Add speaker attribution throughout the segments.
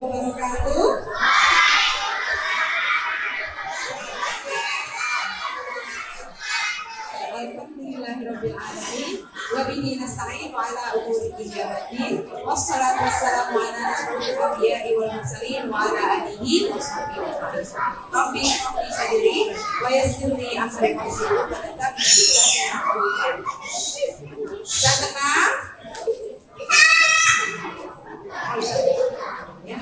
Speaker 1: wabarakatuh. Alhamdulillahirabbil alamin wa bihi nasta'in wa ala umuri dunya waddin wassalatu wassalamu ala asyrofil anbiya'i wal mursalin wa ala alihi wa sahbihi ajma'in. Rabbi shrah sadri wa yassir li amri wa hlul 'uqdatam min lisani yafqahu qawli. Sudah tenang? Ya.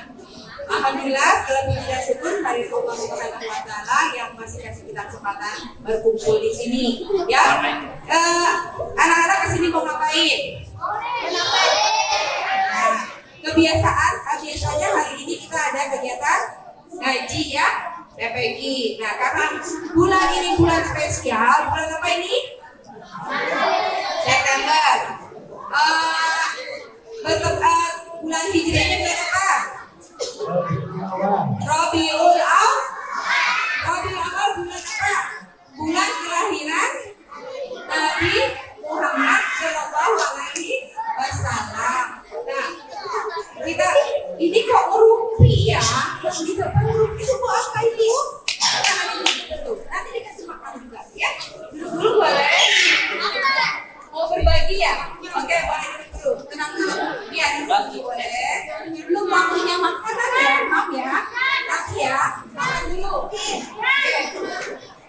Speaker 1: Alhamdulillah, segala puji dan syukur dari Allah Subhanahu wa taala yang masih kasih kita kesempatan berkumpul di sini. Ya. Anak-anak kesini mau ngapain? Nah, biasanya hari ini kita ada kegiatan ngaji ya, PPG. Nah, karena bulan ini bulan spesial, bulan apa ini? September. Bulan hijriahnya bulan apa? Rabiul Awal bulan apa? Bulan kelahiran Nabi Muhammad Shallallahu Alaihi Wasallam. Nah, kita ini kok rupiah ya? Kita huruf itu mau apa ini? Nanti dikasih makan juga ya. Dulu boleh. Mau berbagi ya? Oke, boleh dulu. Tenang dulu. Biar berbagi boleh. Belum waktunya makanan ya, maaf ya. Nanti ya, makan dulu. Oke.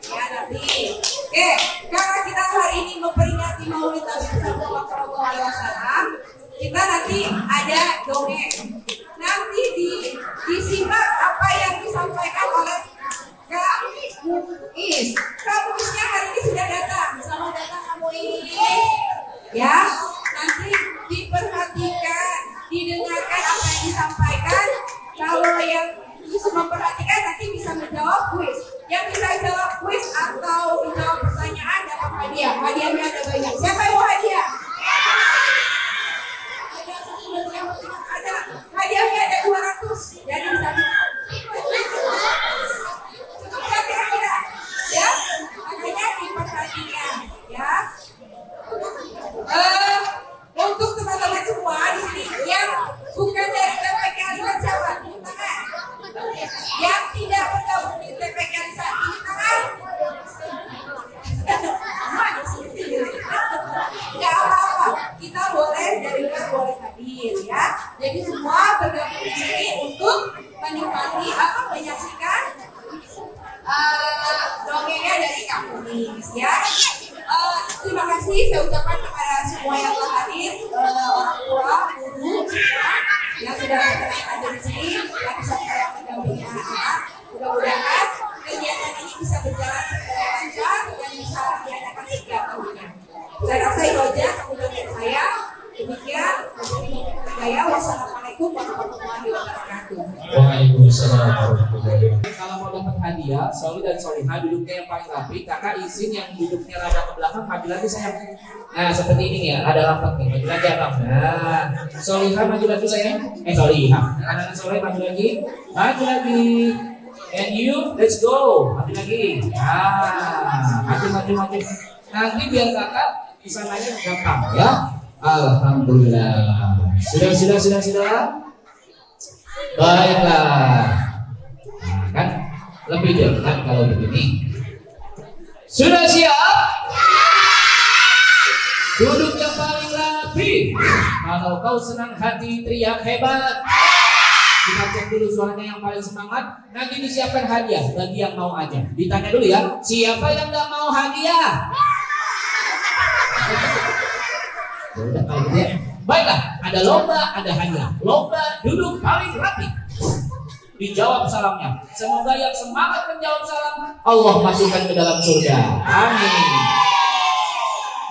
Speaker 1: Ya nanti. Oke, karena kita hari ini memperingati Maulid Nabi Sallallahu Alaihi Wasallam, kita nanti ada dongeng. Nanti disimak apa yang disampaikan oleh Kak Muiz. Kak Muiznya hari ini sudah datang. Selamat datang Kak Muiz. Ya, nanti diperhatikan, didengarkan apa yang disampaikan. Kalau yang bisa memperhatikan nanti bisa menjawab kuis. Yang bisa jawab kuis atau menjawab pertanyaan dapat hadiah. Hadiahnya ada banyak. Siapa yang mau hadiah? Ada. Hadiahnya ada 200. Jadi bisa cukup kira-kira. Ya, makanya diperhatikan. Ya. Untuk teman-teman semua di sini yang bukan dari TPK Alisan siapa? Tangan. Yang tidak bergabung di TPK Alisan tangan. Nggak apa-apa, kita boleh dari luar boleh hadir ya. Jadi semua bergabung di sini untuk menikmati apa menyaksikan dongengnya dari Kak Muiz ya. Terima kasih saya ucapkan kepada semua yang telah hadir, orang tua, guru, semua yang sudah hadir di sini, yang bisa saya mendampingi anak. Mudah-mudahan kegiatan ini bisa berjalan secara lancar dan bisa diadakan setiap tahunnya. Saya rasa itu aja kemudian saya. Demikian, saya wassalamualaikum warahmatullahi wabarakatuh.
Speaker 2: Waalaikumsalam warahmatullahi wabarakatuh. Kalau mau dapat hadiah, Soli dan Solihah duduknya yang paling rapi. Kakak izin yang duduknya rada ke belakang, maju lagi sayang. Nah seperti ini ya, ada rapat nih, maju lagi abang. Nah, Solihah maju lagi sayang. Solihah. Anak-anak Solihah maju lagi, maju lagi. And you, let's go. Maju lagi. Nah, maju. Nanti biar kakak kesananya gampang ya. Alhamdulillah. Sudah. Baiklah. Nah, kan lebih dekat kalau begini. Sudah siap? Duduk yang paling rapi. Kalau kau senang hati teriak hebat. Kita cek dulu suaranya yang paling semangat. Nanti disiapkan hadiah bagi yang mau aja. Ditanya dulu ya. Siapa yang gak mau hadiah? Udah kalau gitu ya. Baiklah, ada lomba, ada hadiah. Lomba duduk paling rapi. Dijawab salamnya. Semoga yang semangat menjawab salam Allah masukkan ke dalam surga. Amin.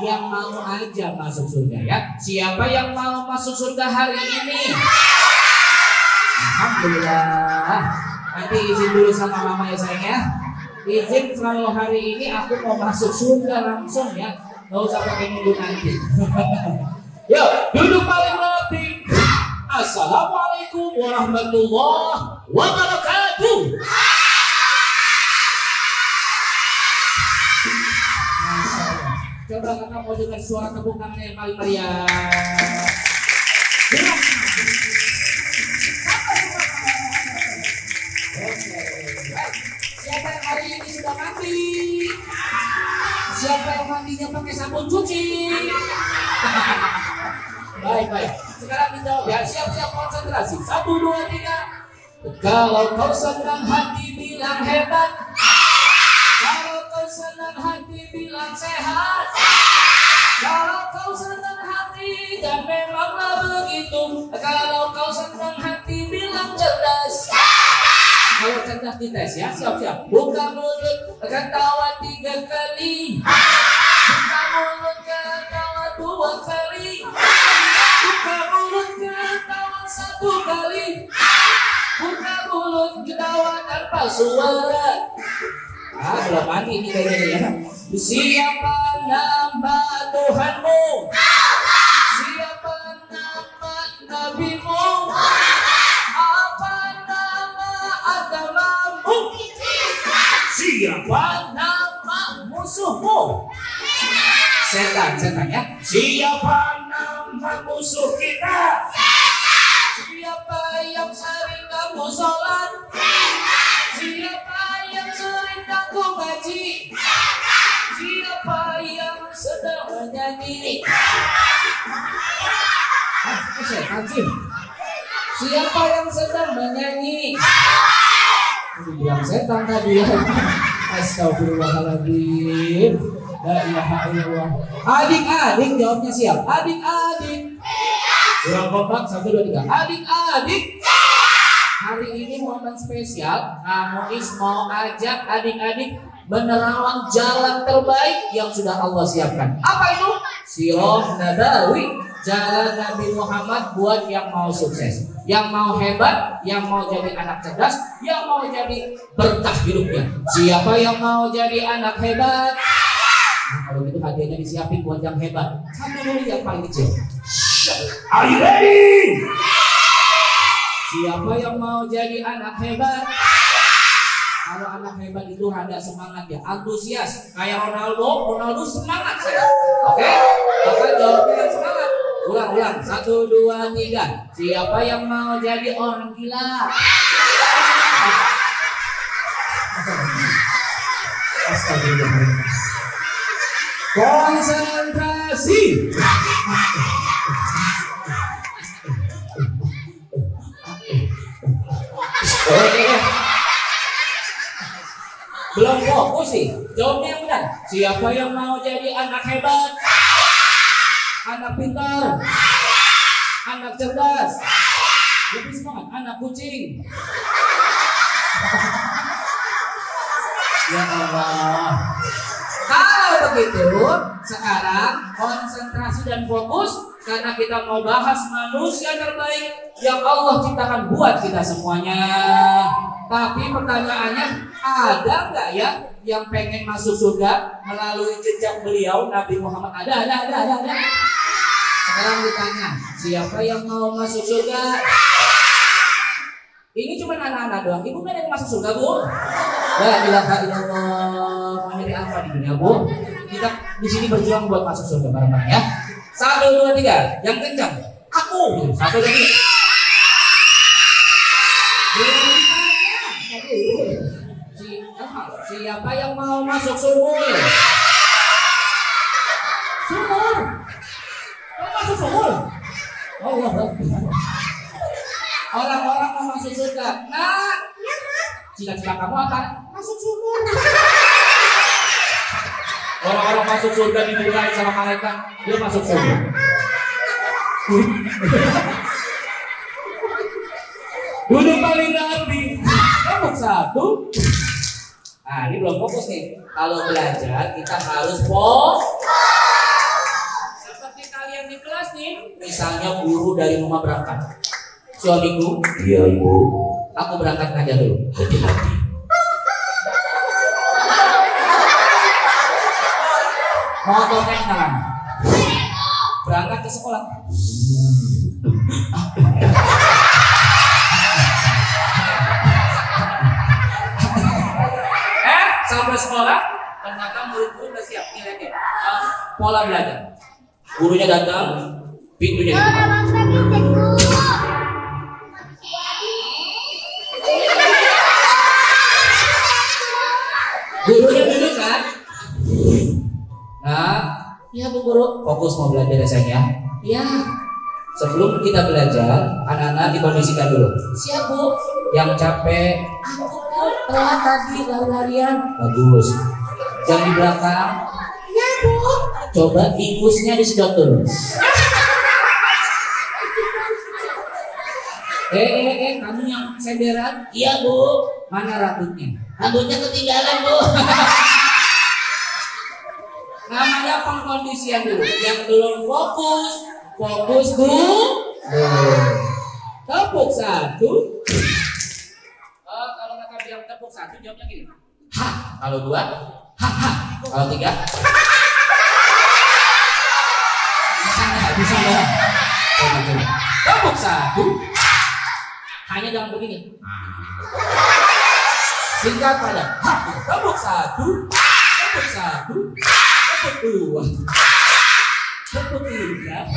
Speaker 2: Yang mau aja masuk surga ya. Siapa yang mau masuk surga hari ini? Alhamdulillah. Nanti izin dulu sama mama ya sayang ya. Izin kalau hari ini aku mau masuk surga langsung ya. Gak usah pakai nunggu nanti. Yuk, duduk paling rapi. Assalamualaikum warahmatullahi wabarakatuh. Coba kakak mau dengar suara tepuk tangan yang paling meriah. hari ini sudah mandi? Siapa yang mandinya pakai sabun cuci? Baik. Sekarang dijawab ya. Siap-siap konsentrasi. 1, 2, 3. Kalau kau senang hati bilang hebat. Kalau kau senang hati bilang sehat. Kalau kau senang hati dan memanglah begitu. Kalau kau senang hati bilang cerdas. Kalau cerdas dites ya, siap-siap. Buka mulut, ketawa 3 kali. Buka mulut, ketawa 2 kali. Buka mulut, ketawa 1 kali. Buka mulut, ketawa tanpa suara. Belum mandi ini kayaknya ya. Siapa nama Tuhanmu? Siapa nama Nabimu? Apa nama agamamu? Siapa nama musuhmu? Setan ya. Siapa nama musuh kita? Siapa yang sering kamu sholat? Siapa yang sering kamu ngaji? Siapa yang sedang menyanyi? Setan sih. Siapa yang sedang menyanyi? Bilang setan tadi ya. Astagfirullahaladzim. La ilaha illallah. Adik-adik jawabnya siap. Adik-adik. Kurang kompak. 1, 2, 3. Adik-adik. Hari ini momen spesial. Muis mau ajak adik-adik menerawang jalan terbaik yang sudah Allah siapkan. Apa itu? Sirah Nabawi, jalan Nabi Muhammad buat yang mau sukses, yang mau hebat, yang mau jadi anak cerdas, yang mau jadi berkah hidupnya. Siapa yang mau jadi anak hebat? Nah, kalau gitu hadiahnya disiapin buat yang hebat. Sampai dulu yang paling kecil. Are you ready? Siapa yang mau jadi anak hebat? Kalau anak hebat itu ada semangat ya, antusias. Kayak Ronaldo semangat saya. Oke? Maka jawabnya yang semangat. Ulang. 1, 2, 3. Siapa yang mau jadi orang gila? Astagfirullah. Konsentrasi. Belum fokus sih. Jawabnya yang benar. Siapa yang mau jadi anak hebat? Anak pintar, anak cerdas, lebih semangat, anak kucing. Ya Allah. Kalau begitu, sekarang konsentrasi dan fokus karena kita mau bahas manusia terbaik yang Allah ciptakan buat kita semuanya. Tapi pertanyaannya, ada nggak ya yang pengen masuk surga melalui jejak beliau Nabi Muhammad? Ada. Sekarang ditanya, siapa yang mau masuk surga? Ini cuma anak-anak doang. Ibu kan yang masuk surga, Bu? La ilaha illallah. Mau jadi apa di dunia, Bu? Kita di sini berjuang buat masuk surga bareng-bareng ya. 1, 2, 3. Yang kencang. Aku. 1, 2, 3. Siapa yang mau masuk sumur? Sumur? Mau masuk sumur? Allah. Orang-orang mau masuk surga. Nah, cita-cita kamu apa? Masuk sumur. Orang-orang masuk surga dimulai sama malaikat, dia masuk sumur. Duduk paling rapi. Kamu 1. Nah, ini belum fokus nih. Kalau belajar kita harus fokus. Seperti kalian di kelas nih, misalnya guru dari rumah berangkat. Suamiku, iya ibu, aku berangkat ngajar dulu. Hati-hati. Motornya jalan. Berangkat ke sekolah. Sampai sekolah, ternyata murid-murid udah siap nilainya. Pola belajar. Gurunya datang, pintunya dibuka. guru? Fokus mau belajar ya sayang ya. Iya. Sebelum kita belajar, anak-anak dikondisikan dulu. Siap bu. Yang capek, aku telat tadi lari-larian. Bagus. Yang di belakang, ya bu. Coba ingusnya disedot dulu. Kamu yang senderan? Iya bu. Mana rambutnya? Rambutnya ketinggalan bu. Namanya pengkondisian dulu. Yang belum fokus bu. Tepuk satu. Kalau kakak bilang tepuk satu, jawabnya gini. Ha. Kalau dua, ha. Kalau tiga, bisa nggak? Coba. Tepuk satu. Hanya jangan begini. Singkat padat. Tepuk satu. Tepuk satu. Tepuk dua. Tepuk tiga.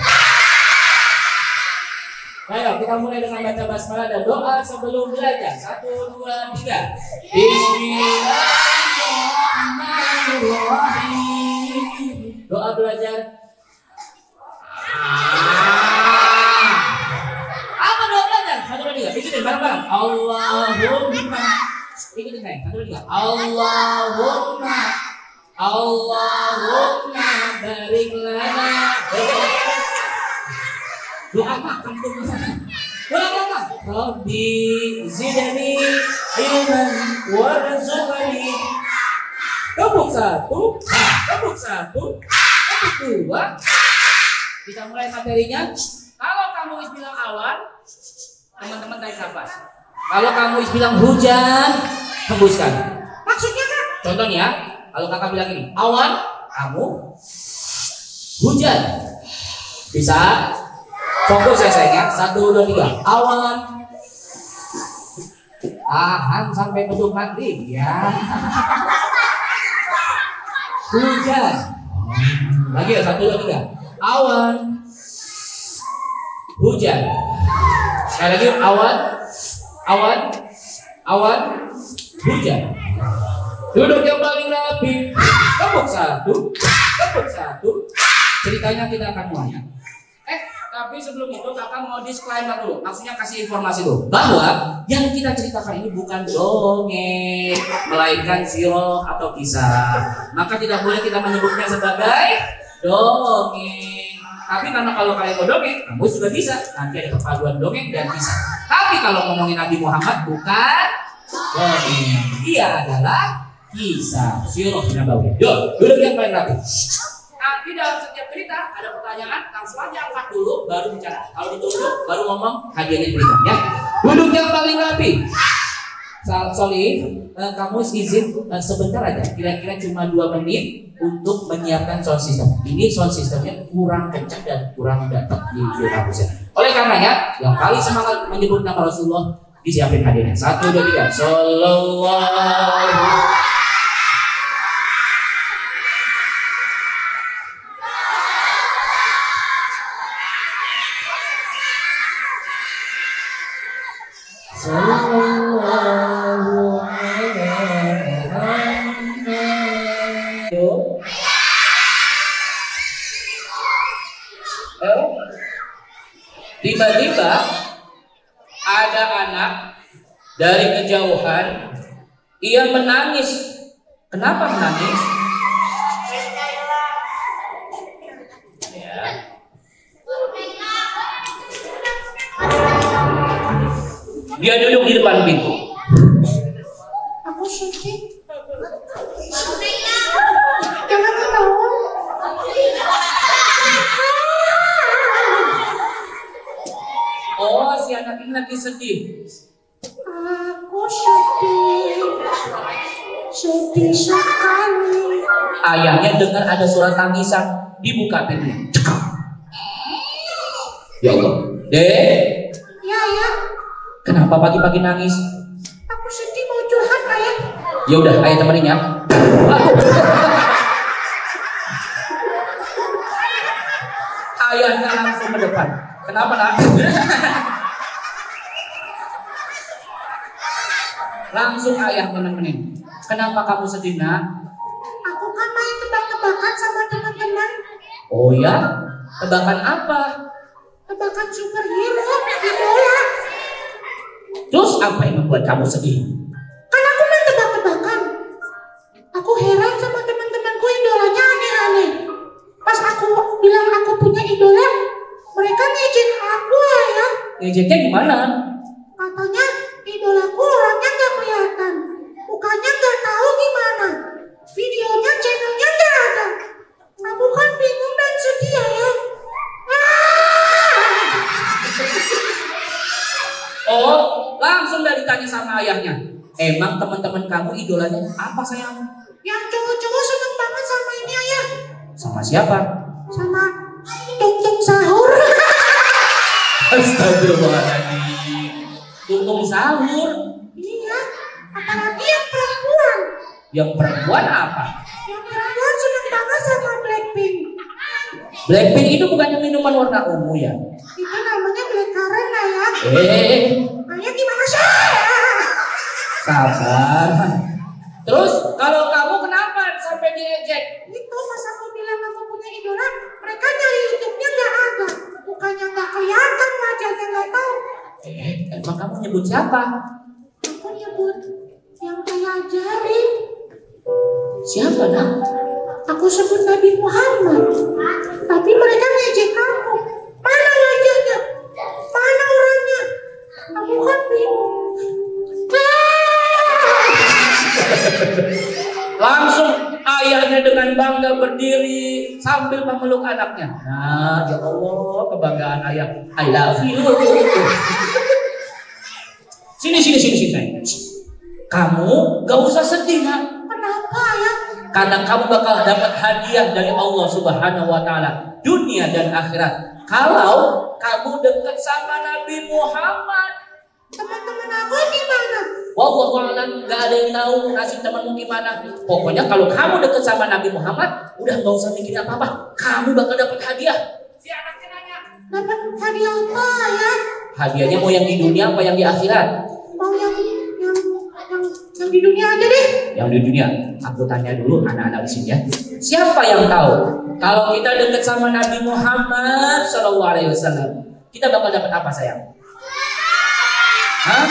Speaker 2: Ayo kita mulai dengan baca basmalah dan doa sebelum belajar. 1, 2, 3. Bismillahirrahmanirrahim. Doa belajar. Apa doa belajar? 1, 2, 3. Ikutin bareng-bareng. Allahumma. Ikutin saya. 1, 2, 3. Allahumma barik lana. Doa makan tuh. Rabbi zidni ilman warzuqni. Tepuk satu. Tepuk dua. Kita mulai materinya. Kalau kamu bilang awan, teman-teman tarik nafas. Kalau kamu bilang hujan, hembuskan. Maksudnya kan? Contohnya, kalau kakak bilang ini, awan, kamu hujan. Bisa? Fokus ya sayang. 1, 2, 3. Awan. Tahan sampai beduk mati ya. Hujan. Lagi ya 1, 2, 3. Awan. Hujan. Sekali lagi awan. Hujan. Duduk yang paling rapi. Tepuk satu. Ceritanya kita akan mulai. Tapi sebelum itu kakak mau disclaimer dulu, maksudnya kasih informasi dulu bahwa yang kita ceritakan ini bukan dongeng, melainkan sirah atau kisah. Maka tidak boleh kita menyebutnya sebagai dongeng. Tapi karena kalau kalian mau dongeng, kamu juga bisa. Nanti ada perpaduan dongeng dan kisah. Tapi kalau ngomongin Nabi Muhammad bukan dongeng, dia adalah kisah sirah Nabawi. Duduk yang paling rapi. Nanti dalam setiap cerita ada pertanyaan, langsung aja angkat dulu, baru bicara. Kalau ditunjuk, baru ngomong, hadiahnya diberikan ya. Duduk yang paling rapi. Solih, kamu izin sebentar aja, kira-kira cuma 2 menit untuk menyiapkan sound system. Ini sound systemnya kurang kencang dan kurang dapat di kampusnya. Oleh karenanya, yang paling semangat menyebut nama Rasulullah, disiapin hadiahnya. 1, 2, 3. Sallallahu. Tiba-tiba ada anak dari kejauhan, ia menangis. Kenapa menangis? Ya. Dia duduk di depan pintu. Aku sedih. Jangan ketawa. Oh, si anak ini lagi sedih. Aku sedih sekali. Ayahnya dengar ada suara tangisan, dibuka pintunya. Ya Allah, Dek. Ya, ya. Kenapa pagi-pagi nangis? Aku sedih mau curhat ayah. Ya udah, ayah temenin ya. Ayahnya langsung ke depan. Kenapa nak? Langsung ayah menemenin. Kenapa kamu sedih nak? Aku kan main tebak-tebakan sama teman-teman. Oh ya? Tebakan apa?
Speaker 3: Tebakan superhero, idola.
Speaker 2: Terus apa yang membuat kamu sedih?
Speaker 3: Kan aku main tebak-tebakan. Aku heran sama teman-temanku, idolanya aneh-aneh. Pas aku bilang aku punya idola, mereka ngejek aku ya.
Speaker 2: Ngejeknya gimana?
Speaker 3: Katanya idolaku orangnya nggak kelihatan, mukanya nggak tahu gimana, videonya channelnya nggak ada. Aku kan bingung dan sedih ya.
Speaker 2: Oh, langsung dah ditanya sama ayahnya. Emang teman-teman kamu idolanya apa sayang?
Speaker 3: Yang cowok-cowok seneng banget sama ini ayah.
Speaker 2: Sama siapa?
Speaker 3: Sama Tung Sahur.
Speaker 2: Astagfirullahaladzim. Tung sahur.
Speaker 3: Iya, apalagi yang perempuan.
Speaker 2: Yang perempuan apa?
Speaker 3: Yang perempuan seneng banget sama Blackpink.
Speaker 2: Blackpink itu bukannya minuman warna ungu ya?
Speaker 3: Itu namanya blackcurrant lah ya. Ayah gimana sih?
Speaker 2: Sabar. Terus kalau kamu kenapa sampai diejek?
Speaker 3: Itu pas aku bilang aku punya idola, mereka nyari YouTube-nya nggak ada, mukanya nggak kelihatan, wajahnya nggak tahu.
Speaker 2: Emang kamu nyebut siapa?
Speaker 3: Aku nyebut yang saya ajarin.
Speaker 2: Siapa nak?
Speaker 3: Aku sebut Nabi Muhammad, tapi mereka ngejek aku. Mana wajahnya? Mana orangnya? Aku kan bingung.
Speaker 2: Langsung ayahnya dengan bangga berdiri sambil memeluk anaknya. Nah, ya Allah, kebanggaan ayah. I love you. Sini sayang. Kamu gak usah sedih nak.
Speaker 3: Kenapa ya?
Speaker 2: Karena kamu bakal dapat hadiah dari Allah Subhanahu wa taala, dunia dan akhirat. Kalau kamu dekat sama Nabi Muhammad.
Speaker 3: Teman-teman aku gimana?
Speaker 2: Wallahu a'lam, gak ada yang tahu nasib temanmu gimana. Pokoknya kalau kamu dekat sama Nabi Muhammad, udah gak usah mikirin apa-apa. Kamu bakal dapat hadiah. Si anaknya nanya.
Speaker 3: Dapat hadiah apa ya?
Speaker 2: Hadiahnya mau yang di dunia apa yang di akhirat?
Speaker 3: Mau yang di dunia aja deh.
Speaker 2: Yang di dunia. Aku tanya dulu anak-anak di sini ya. Siapa yang tahu kalau kita dekat sama Nabi Muhammad SAW, kita bakal dapat apa sayang? Hah?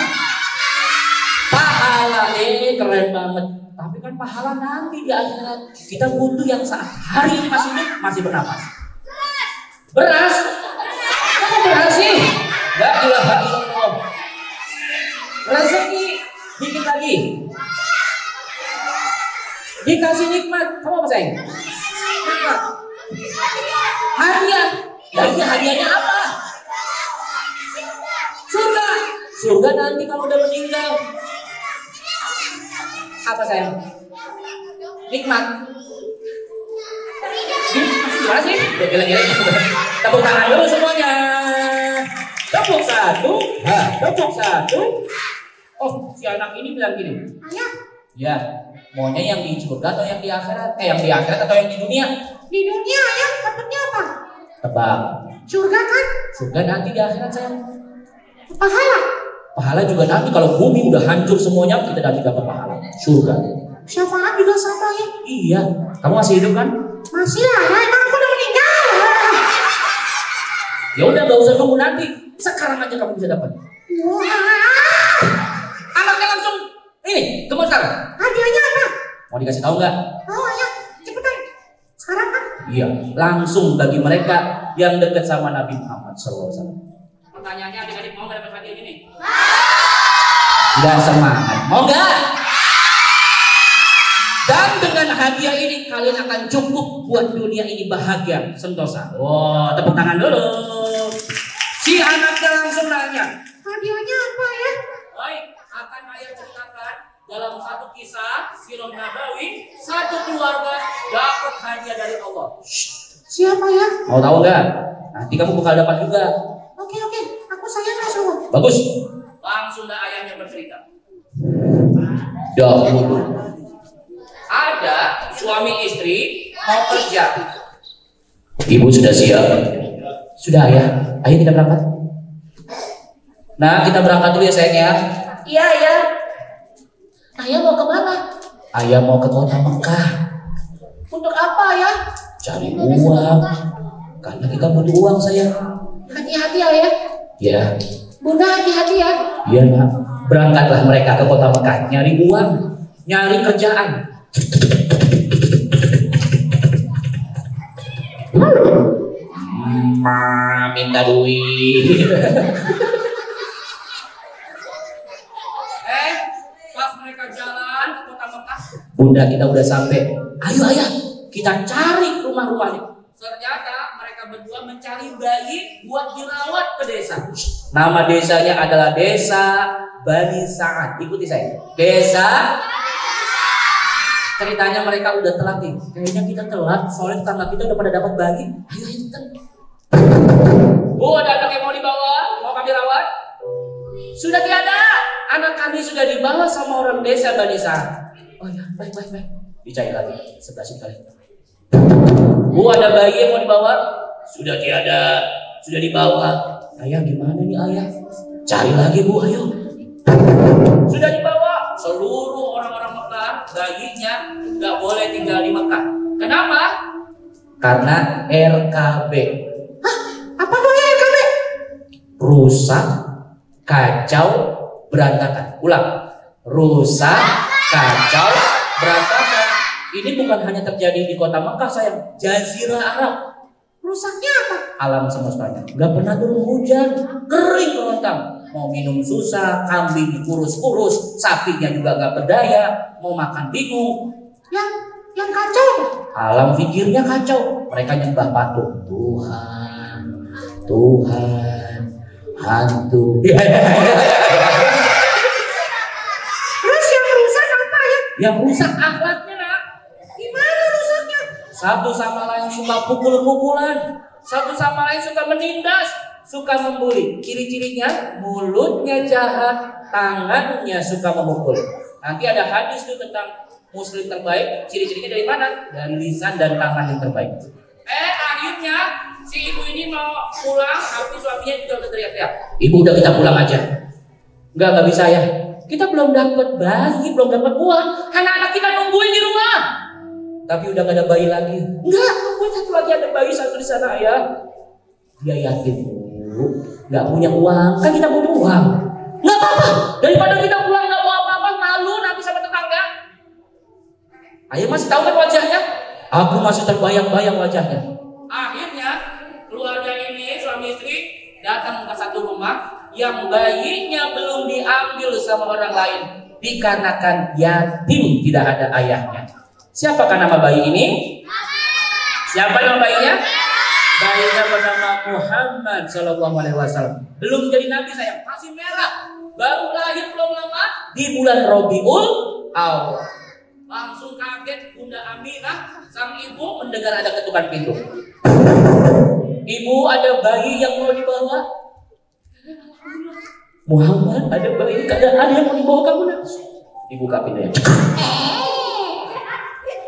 Speaker 2: Pahala, keren banget. Tapi kan pahala nanti di akhirat. Kita butuh yang saat hari ini masih hidup, masih bernapas. Beras? Kok beras sih? La ilaha illallah. Rezeki dikit lagi. Dikasih nikmat. Kamu apa sayang? Nikmat. Hadiah. Ya iya, hadiahnya apa? Surga nanti kalau udah meninggal. Apa sayang? Nikmat. Gimana sih? Geleng-geleng. Tepuk tangan dulu semuanya. Tepuk satu. Tepuk satu. Oh, si anak ini bilang gini.
Speaker 3: Ayah.
Speaker 2: Ya, maunya yang di surga atau yang di akhirat? Yang di akhirat atau yang di dunia?
Speaker 3: Di dunia ayah dapatnya apa?
Speaker 2: Tebak.
Speaker 3: Surga kan?
Speaker 2: Surga nanti di akhirat sayang.
Speaker 3: Pahala.
Speaker 2: Pahala juga nanti kalau bumi udah hancur semuanya, kita nanti dapat pahala. Surga.
Speaker 3: Syafaat juga sama ya?
Speaker 2: Iya. Kamu masih hidup kan?
Speaker 3: Masih lah, emang aku udah meninggal.
Speaker 2: Ya udah, gak usah nunggu nanti. Sekarang aja kamu bisa dapat.
Speaker 3: Wah.
Speaker 2: Anaknya langsung ini gemetar.
Speaker 3: Hadiahnya apa?
Speaker 2: Mau dikasih tahu nggak?
Speaker 3: Oh ayah, cepetan. Sekarang kan?
Speaker 2: Iya, langsung bagi mereka yang dekat sama Nabi Muhammad SAW. Pertanyaannya, adik-adik mau nggak dapat hadiah ini? Nggak semangat, mau nggak? Dan dengan hadiah ini kalian akan cukup buat dunia ini bahagia, sentosa. Wow, tepuk tangan dulu. Si anaknya langsung nanya.
Speaker 3: Hadiahnya apa ya?
Speaker 2: Baik, akan ayah ceritakan dalam satu kisah sirah nabawi, satu keluarga dapat hadiah dari Allah.
Speaker 3: Siapa ya?
Speaker 2: Mau tahu nggak? Nanti kamu bakal dapat juga.
Speaker 3: Oke, aku sayang Rasulullah.
Speaker 2: Bagus. Langsung dah ayahnya bercerita. Dahulu ada suami istri mau kerja. Ibu sudah siap? Sudah ayah. Ayo kita berangkat. Nah, kita berangkat dulu ya sayang ya.
Speaker 3: Iya ayah. Ayah mau kemana?
Speaker 2: Ayah mau ke kota Mekah.
Speaker 3: Untuk apa ya?
Speaker 2: Cari uang. Karena kita butuh uang sayang.
Speaker 3: Hati-hati ayah.
Speaker 2: Ya.
Speaker 3: Bunda hati-hati ya.
Speaker 2: Iya nak. Berangkatlah mereka ke kota Mekah nyari uang, nyari kerjaan. Minta duit. Pas mereka jalan ke kota Mekah, Bunda kita udah sampai. Ayo ayah, kita cari rumah-rumahnya. Ternyata mereka berdua mencari bayi buat dirawat ke desa. Nama desanya adalah Desa Bani Sa'ad. Ikuti saya. Desa. Ceritanya mereka udah telat nih. Kayaknya kita telat, soalnya tetangga kita udah pada dapat bayi. Ayo kita. Bu, ada anak yang mau dibawa? Mau kami rawat? Sudah tiada. Anak kami sudah dibawa sama orang desa Bani Sa'ad. Oh ya, baik. Dicari lagi. Sebelah situ kali. Bu, ada bayi yang mau dibawa? Sudah tiada. Sudah dibawa. Ayah gimana nih ayah? Cari lagi bu, ayo. Sudah dibawa. Seluruh orang-orang Mekah, bayinya nggak boleh tinggal di Mekah. Kenapa? Karena RKB.
Speaker 3: Hah? Apa tuh ya RKB?
Speaker 2: Rusak, kacau, berantakan. Ulang. Rusak, kacau, berantakan. Ini bukan hanya terjadi di kota Mekah sayang, Jazirah Arab.
Speaker 3: Rusaknya apa?
Speaker 2: Alam semestanya nggak pernah turun hujan, kering kerontang. Mau minum susah, kambing dikurus-kurus, sapinya juga nggak berdaya, mau makan bingung.
Speaker 3: Yang kacau.
Speaker 2: Alam pikirnya kacau. Mereka nyembah patung. Tuhan, hantu.
Speaker 3: Terus yang rusak apa ya?
Speaker 2: Yang rusak akhlaknya nak.
Speaker 3: Gimana rusaknya?
Speaker 2: Satu sama lain suka pukul-pukulan, satu sama lain suka menindas, suka membuli. Ciri-cirinya mulutnya jahat, tangannya suka memukul. Nanti ada hadis tuh tentang muslim terbaik. Ciri-cirinya dari mana? Dari lisan dan tangan yang terbaik. Akhirnya si ibu ini mau pulang, tapi suaminya juga udah teriak-teriak. Ibu udah kita pulang aja. Enggak bisa ya. Kita belum dapat bayi, belum dapat uang. Anak-anak kita nungguin di rumah. Tapi udah gak ada bayi lagi. Enggak, nungguin satu lagi, ada bayi satu di sana ya. Dia yakin bu, nggak punya uang, kan kita butuh uang. Nggak apa-apa, daripada kita pulang nggak mau apa-apa, malu nanti sama tetangga. Ayah masih tahu kan wajahnya? Aku masih terbayang-bayang wajahnya. Akhirnya keluarga ini suami istri datang ke satu rumah yang bayinya belum diambil sama orang lain dikarenakan yatim, tidak ada ayahnya. Siapakah nama bayi ini? Siapa nama bayinya? Bayinya bernama Muhammad Sallallahu Alaihi Wasallam. Belum jadi nabi sayang, masih merah. Baru lahir belum lama di bulan Rabiul Awal. Langsung kaget Bunda Aminah, sang ibu mendengar ada ketukan pintu. Ibu, ada bayi yang mau dibawa. Muhammad, ada bayi, ada yang mau dibawa kamu nak? Dibuka pintunya.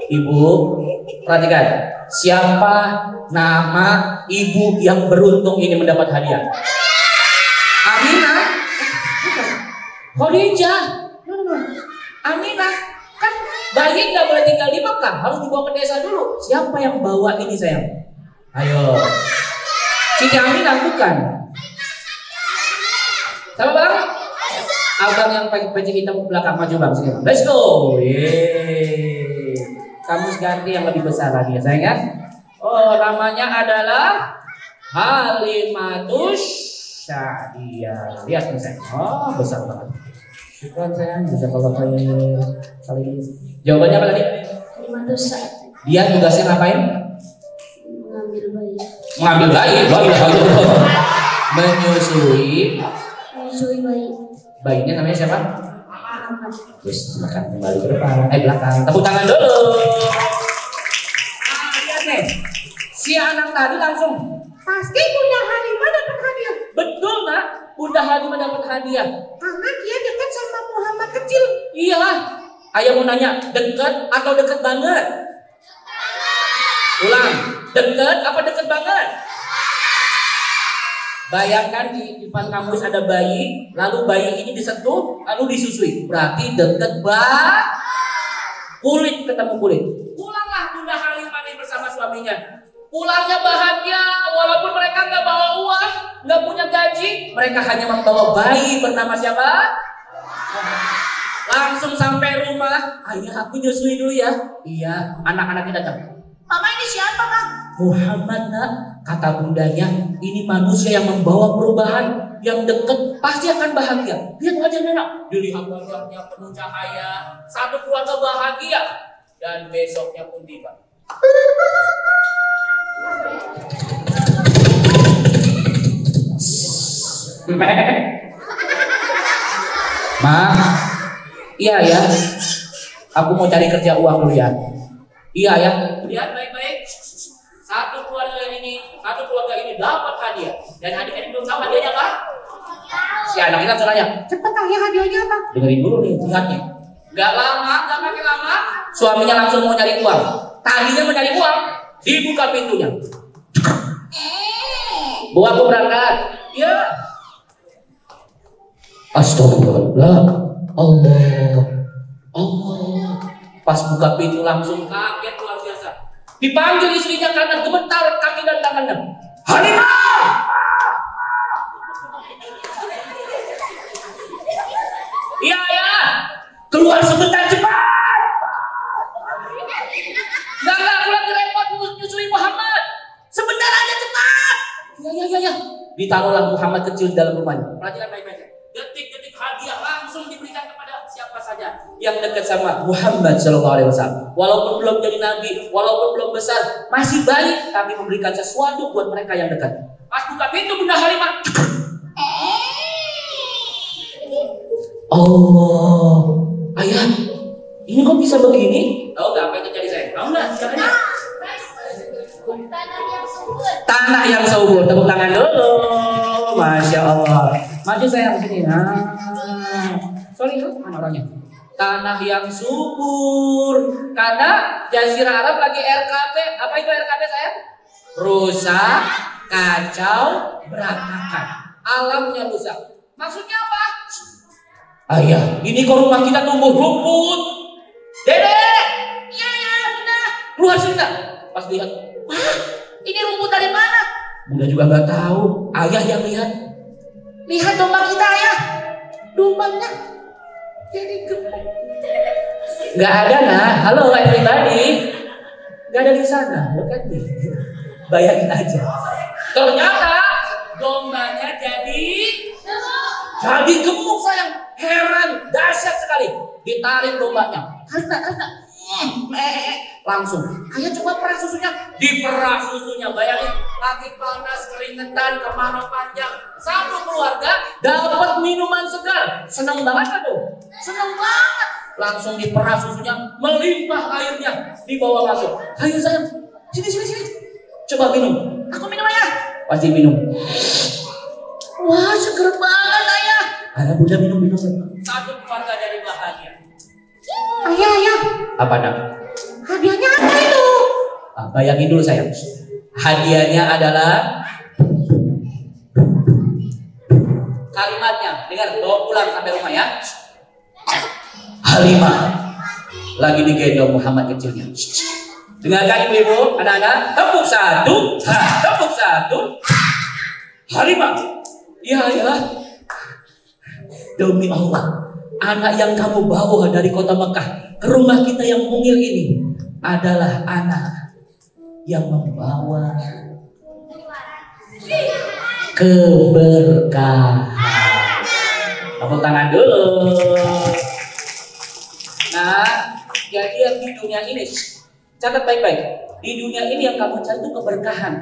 Speaker 2: Ibu, perhatikan, siapa nama ibu yang beruntung ini mendapat hadiah? Aminah, Khadijah, Aminah. Kan bayi nggak boleh tinggal di Mekah, harus dibawa ke desa dulu. Siapa yang bawa ini sayang? Ayo, Siti Aminah bukan? Sama bang? Abang yang pakai baju hitam ke belakang, maju bang sini. Let's go. Yeay. Kamu ganti yang lebih besar lagi ya sayang ya. Oh, namanya adalah Halimatus Sya'diyah. Lihat nih sayang. Oh, besar banget. Syukran sayang, bisa kalau kalian kali ini. Jawabannya apa tadi?
Speaker 3: Halimatus Sya'diyah.
Speaker 2: Dia tugasnya ngapain?
Speaker 3: Mengambil bayi.
Speaker 2: Mengambil bayi. Menyusui
Speaker 3: bayi.
Speaker 2: Bayinya namanya siapa? Terus silakan kembali ke depan. Belakang. Tepuk tangan dulu. Lihat nih. Si anak tadi langsung.
Speaker 3: Pasti Bunda Halimah dapat hadiah.
Speaker 2: Betul nak. Bunda Halimah dapat hadiah.
Speaker 3: Karena dia dekat sama Muhammad kecil.
Speaker 2: Iyalah. Ayah mau nanya, dekat atau dekat banget? Ulang. Dekat apa dekat banget? Bayangkan di depan kampus ada bayi, lalu bayi ini disentuh, lalu disusui. Berarti deket banget. Kulit ketemu kulit. Pulanglah Bunda Halimah bersama suaminya. Pulangnya bahagia, walaupun mereka nggak bawa uang, nggak punya gaji, mereka hanya membawa bayi bernama siapa? Langsung sampai rumah, ayah aku nyusui dulu ya. Iya, anak-anaknya datang. Mama ini siapa Kang? Muhammad nak, kata bundanya, ini manusia yang membawa perubahan, yang deket pasti akan bahagia. Lihat wajahnya nak, dilihat wajahnya penuh cahaya, satu keluarga bahagia. Dan besoknya pun tiba. Ma, iya ya, aku mau cari kerja uang dulu ya. Iya ya, lihat baik-baik. Satu keluarga ini dapat hadiah, dan hadiah ini belum tahu hadiahnya apa? Si anak ini langsung nanya,
Speaker 3: Cepet ayah, hadiahnya apa?
Speaker 2: dengerin dulu nih, lihatnya. Gak pakai lama, suaminya langsung mau nyari uang. Tadinya mau nyari uang, dibuka pintunya. Bu, aku berangkat. Ya. Astagfirullah. Allah. Pas buka pintu langsung kaget luar biasa. Dipanggil istrinya karena gemetar kaki dan tangannya. Halimah! Iya ya. Keluar sebentar cepat. Enggak, aku lagi repot nyusui Muhammad. Sebentar aja cepat. Ya. Ditaruhlah Muhammad kecil dalam rumahnya. Perhatikan baik-baik. Detik-detik hadiah langsung diberikan kepada siapa saja yang dekat sama Muhammad SAW. Walaupun belum jadi nabi, walaupun belum besar, masih baik, tapi memberikan sesuatu buat mereka yang dekat. Pas buka pintu Bunda Halimah. Allah, ayah, ini kok bisa begini? Tahu nggak apa yang terjadi saya? Tahu nggak caranya? Tanah yang subur. Tepuk tangan dulu. Masya Allah. Maju saya sini. Sorry, mana orangnya? Tanah yang subur. Karena Jazirah Arab lagi RKP. Apa itu RKP saya? Rusak, kacau, berantakan. Alamnya rusak. Maksudnya apa? Ayah, ini kok rumah kita tumbuh rumput. Dedek, iya, Bunda. Keluar sini nak. Pas lihat, wah, ini rumput dari mana? Bunda juga nggak tahu. Ayah yang lihat. Lihat domba kita, ayah. Dombanya jadi gemuk. Nggak ada nah. Halo everybody. Nggak ada di sana. Look at me. Bayangin aja. Ternyata dombanya jadi gemuk sayang. Heran, dahsyat sekali. Ditarik dombanya. Karena langsung. Ayah coba peras susunya. Diperas susunya. Bayangin, lagi panas, keringetan, kemarau panjang. Satu keluarga dapat minuman segar. Senang banget kan tuh? Senang banget. Langsung diperas susunya, melimpah airnya, dibawa masuk. Ayo sayang, sini. Coba minum. Aku minum ayah. Pasti minum. Wah, seger banget ayah. Ayah, Bunda minum. Satu keluarga dari bahagia.
Speaker 3: Ayah.
Speaker 2: Apa nak?
Speaker 3: Hadiahnya apa itu?
Speaker 2: Bayangin dulu sayang. Hadiahnya adalah kalimatnya. Dengar, bawa pulang sampai rumah ya. Halimah lagi digendong Muhammad kecilnya. Dengarkan ibu-ibu, anak-anak. Tepuk satu. Halimah. Iya. Demi Allah, anak yang kamu bawa dari kota Mekah ke rumah kita yang mungil ini adalah anak yang membawa keberkahan. Tepuk tangan dulu. Nah, jadi yang di dunia ini, catat baik-baik. Di dunia ini yang kamu cari itu keberkahan.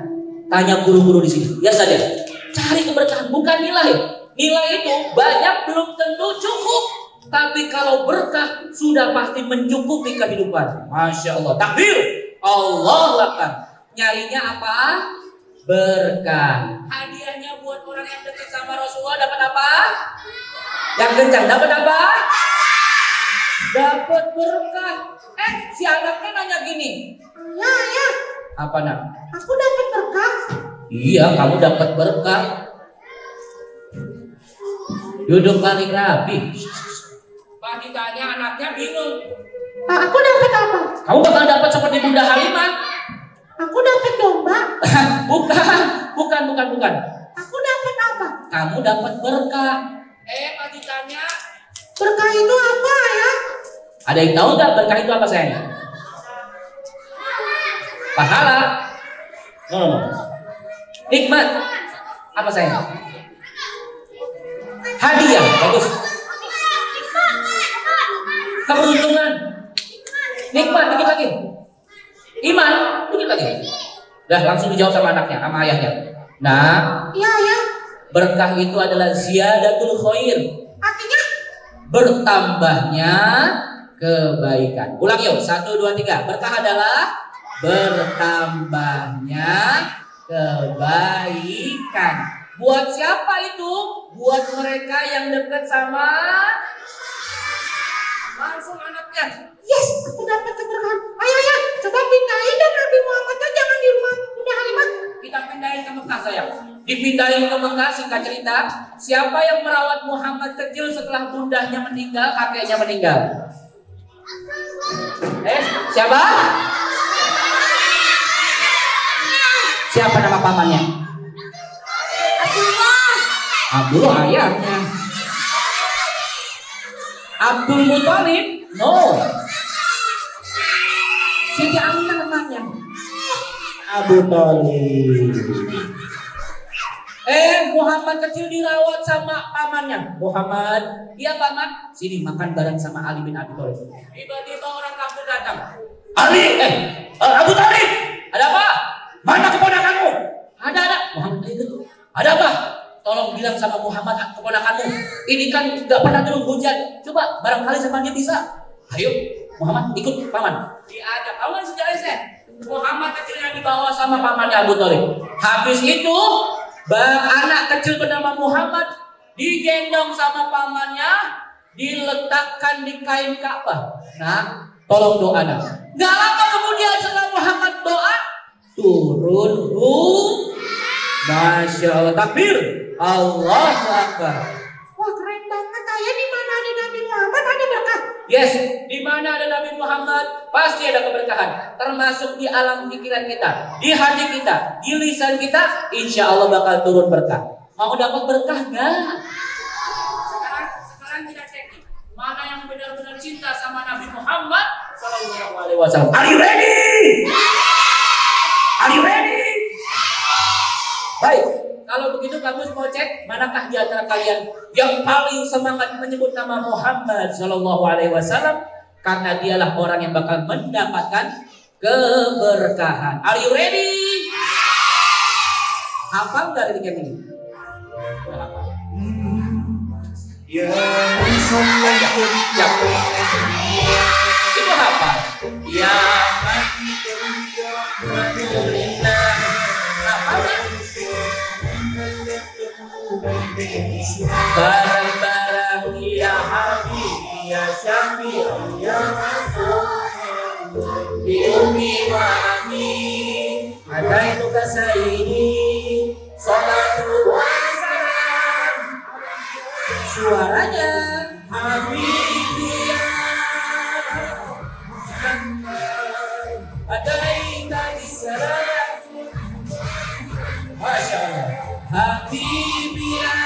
Speaker 2: Tanya guru-guru di sini. Ya saja. Cari keberkahan, bukan nilai. Nilai itu banyak belum tentu cukup. Tapi kalau berkah sudah pasti mencukupi kehidupan. Masya Allah. Takbir. Allah Akbar. Nyarinya apa? Berkah. Hadiahnya buat orang yang dekat sama Rasulullah dapat apa? Yang kencang dapat apa? Dapat berkah. Si anaknya nanya gini.
Speaker 3: Ya.
Speaker 2: Apa nak?
Speaker 3: Aku dapat berkah.
Speaker 2: Iya, kamu dapat berkah. Duduk paling rapi. Pas ditanya anaknya bingung.
Speaker 3: Aku dapat apa?
Speaker 2: Kamu bakal dapat seperti Bunda Halimah.
Speaker 3: Aku Aku dapat domba.
Speaker 2: Bukan.
Speaker 3: Aku dapat apa?
Speaker 2: Kamu dapat berkah. Pas ditanya,
Speaker 3: Berkah itu apa ya?
Speaker 2: ada yang tahu nggak berkah itu apa sayang? Pahala. No. Nikmat. Apa sayang? Hadiah. Bagus. Keberuntungan. Nikmat. Dikit lagi. Iman. Dikit lagi. Udah langsung dijawab sama anaknya, sama ayahnya. Nah,
Speaker 3: Iya ya.
Speaker 2: berkah itu adalah ziyadatul khair.
Speaker 3: Artinya?
Speaker 2: Bertambahnya kebaikan. Ulang yuk. 1, 2, 3. Berkah adalah bertambahnya kebaikan. Buat siapa itu? Buat mereka yang dekat sama langsung anaknya.
Speaker 3: Yes, aku dapat keberkahan. Ayo ya, coba pindahin dan Nabi Muhammadnya jangan di rumah Bunda Halimah.
Speaker 2: Kita pindahin ke Mekah sayang. Dipindahin ke Mekah, singkat cerita. Siapa yang merawat Muhammad kecil setelah bundahnya meninggal, kakeknya meninggal? Siapa? Siapa nama pamannya? Abdullah ayahnya. Abdul Muthalib? No. Siti Aminah namanya. Abu Thalib. Muhammad kecil dirawat sama pamannya. Muhammad, iya paman, sini makan bareng sama Ali bin Abi Thalib. Tiba-tiba orang kafir datang. Ali, Abu Thalib, ada apa? Mana keponakanmu? Ada. Muhammad itu. Ada apa? Tolong bilang sama Muhammad keponakanmu. Ini kan nggak pernah turun hujan. Coba barangkali sama dia bisa. Ayo, Muhammad ikut paman. Diajak. Kamu kan sejarah saya. Muhammad kecilnya dibawa sama pamannya Abu Thalib. Habis itu anak kecil bernama Muhammad digendong sama pamannya, diletakkan di kain Ka'bah. Nah, tolong doa. Gak lama kemudian setelah Muhammad doa, turun Masya Allah, takbir, Allahu Akbar.
Speaker 3: Wah keren banget ya, di mana ada Nabi Muhammad ada berkah.
Speaker 2: Yes, di mana ada Nabi Muhammad pasti ada keberkahan. Termasuk di alam pikiran kita, di hati kita, di lisan kita, insya Allah bakal turun berkah. Mau dapat berkah nggak? Sekarang kita cek nih, mana yang benar-benar cinta sama Nabi Muhammad Sallallahu Alaihi Wasallam. Are you ready? Are you ready? Baik. Kalau begitu kamu mau cek manakah di antara kalian yang paling semangat menyebut nama Muhammad Sallallahu Alaihi Wasallam, karena dialah orang yang bakal mendapatkan keberkahan. Are you ready? Hafal nggak ini ini? Ya, itu hafal. Ya, barang-barang ya Habib ya Syafi' ya Rasul bi ummi wa ami adaitu kasaini salatu wa salam. Suaranya Habib ya adaita bisalam. Masya Allah. Habib ya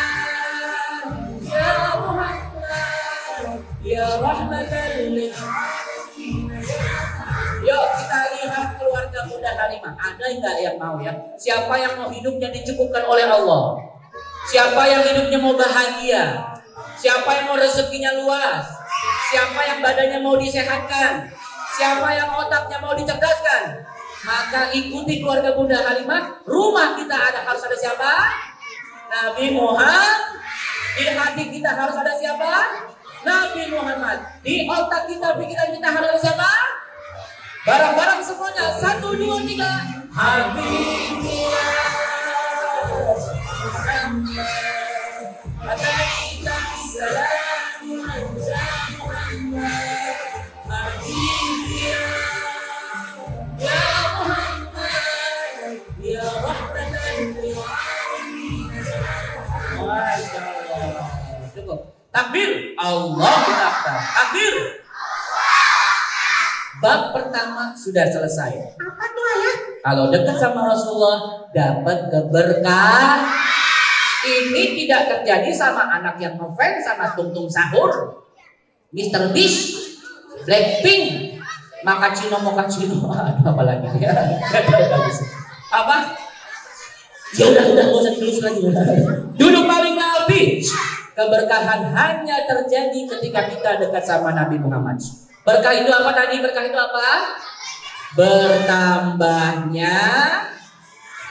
Speaker 2: Muhammad ya rahmatan lil alamin. Yuk kita lihat keluarga Bunda Halimah. Ada enggak yang mau ya? Siapa yang mau hidupnya dicukupkan oleh Allah? Siapa yang hidupnya mau bahagia? Siapa yang mau rezekinya luas? Siapa yang badannya mau disehatkan? Siapa yang otaknya mau dicerdaskan? Maka ikuti keluarga Bunda Halimah. Rumah kita harus ada siapa? Nabi Muhammad. Di hati kita harus ada siapa? Nabi Muhammad. Di otak kita, pikiran kita harus ada siapa? Barang-barang semuanya. 1, 2, 3. Habibullah Muhammad. Ataita bisalam Muhammad. Habibullah ya Muhammad ya rahmatan lil alamin. Masya Allah. Cukup. Takbir. Allahu Akbar. Takbir. Bab pertama sudah selesai.
Speaker 3: Apa tuh ayah?
Speaker 2: Kalau dekat sama Rasulullah dapat keberkah. Ini tidak terjadi sama anak yang ngefans sama Tung Sahur, Mr. Beast, Blackpink, Mochaccino, apa lagi ya? Apa? Ya udah nggak usah ditulis lagi. Duduk paling Nabi. Keberkahan hanya terjadi ketika kita dekat sama Nabi Muhammad. Berkah itu apa tadi? Berkah itu apa? Bertambahnya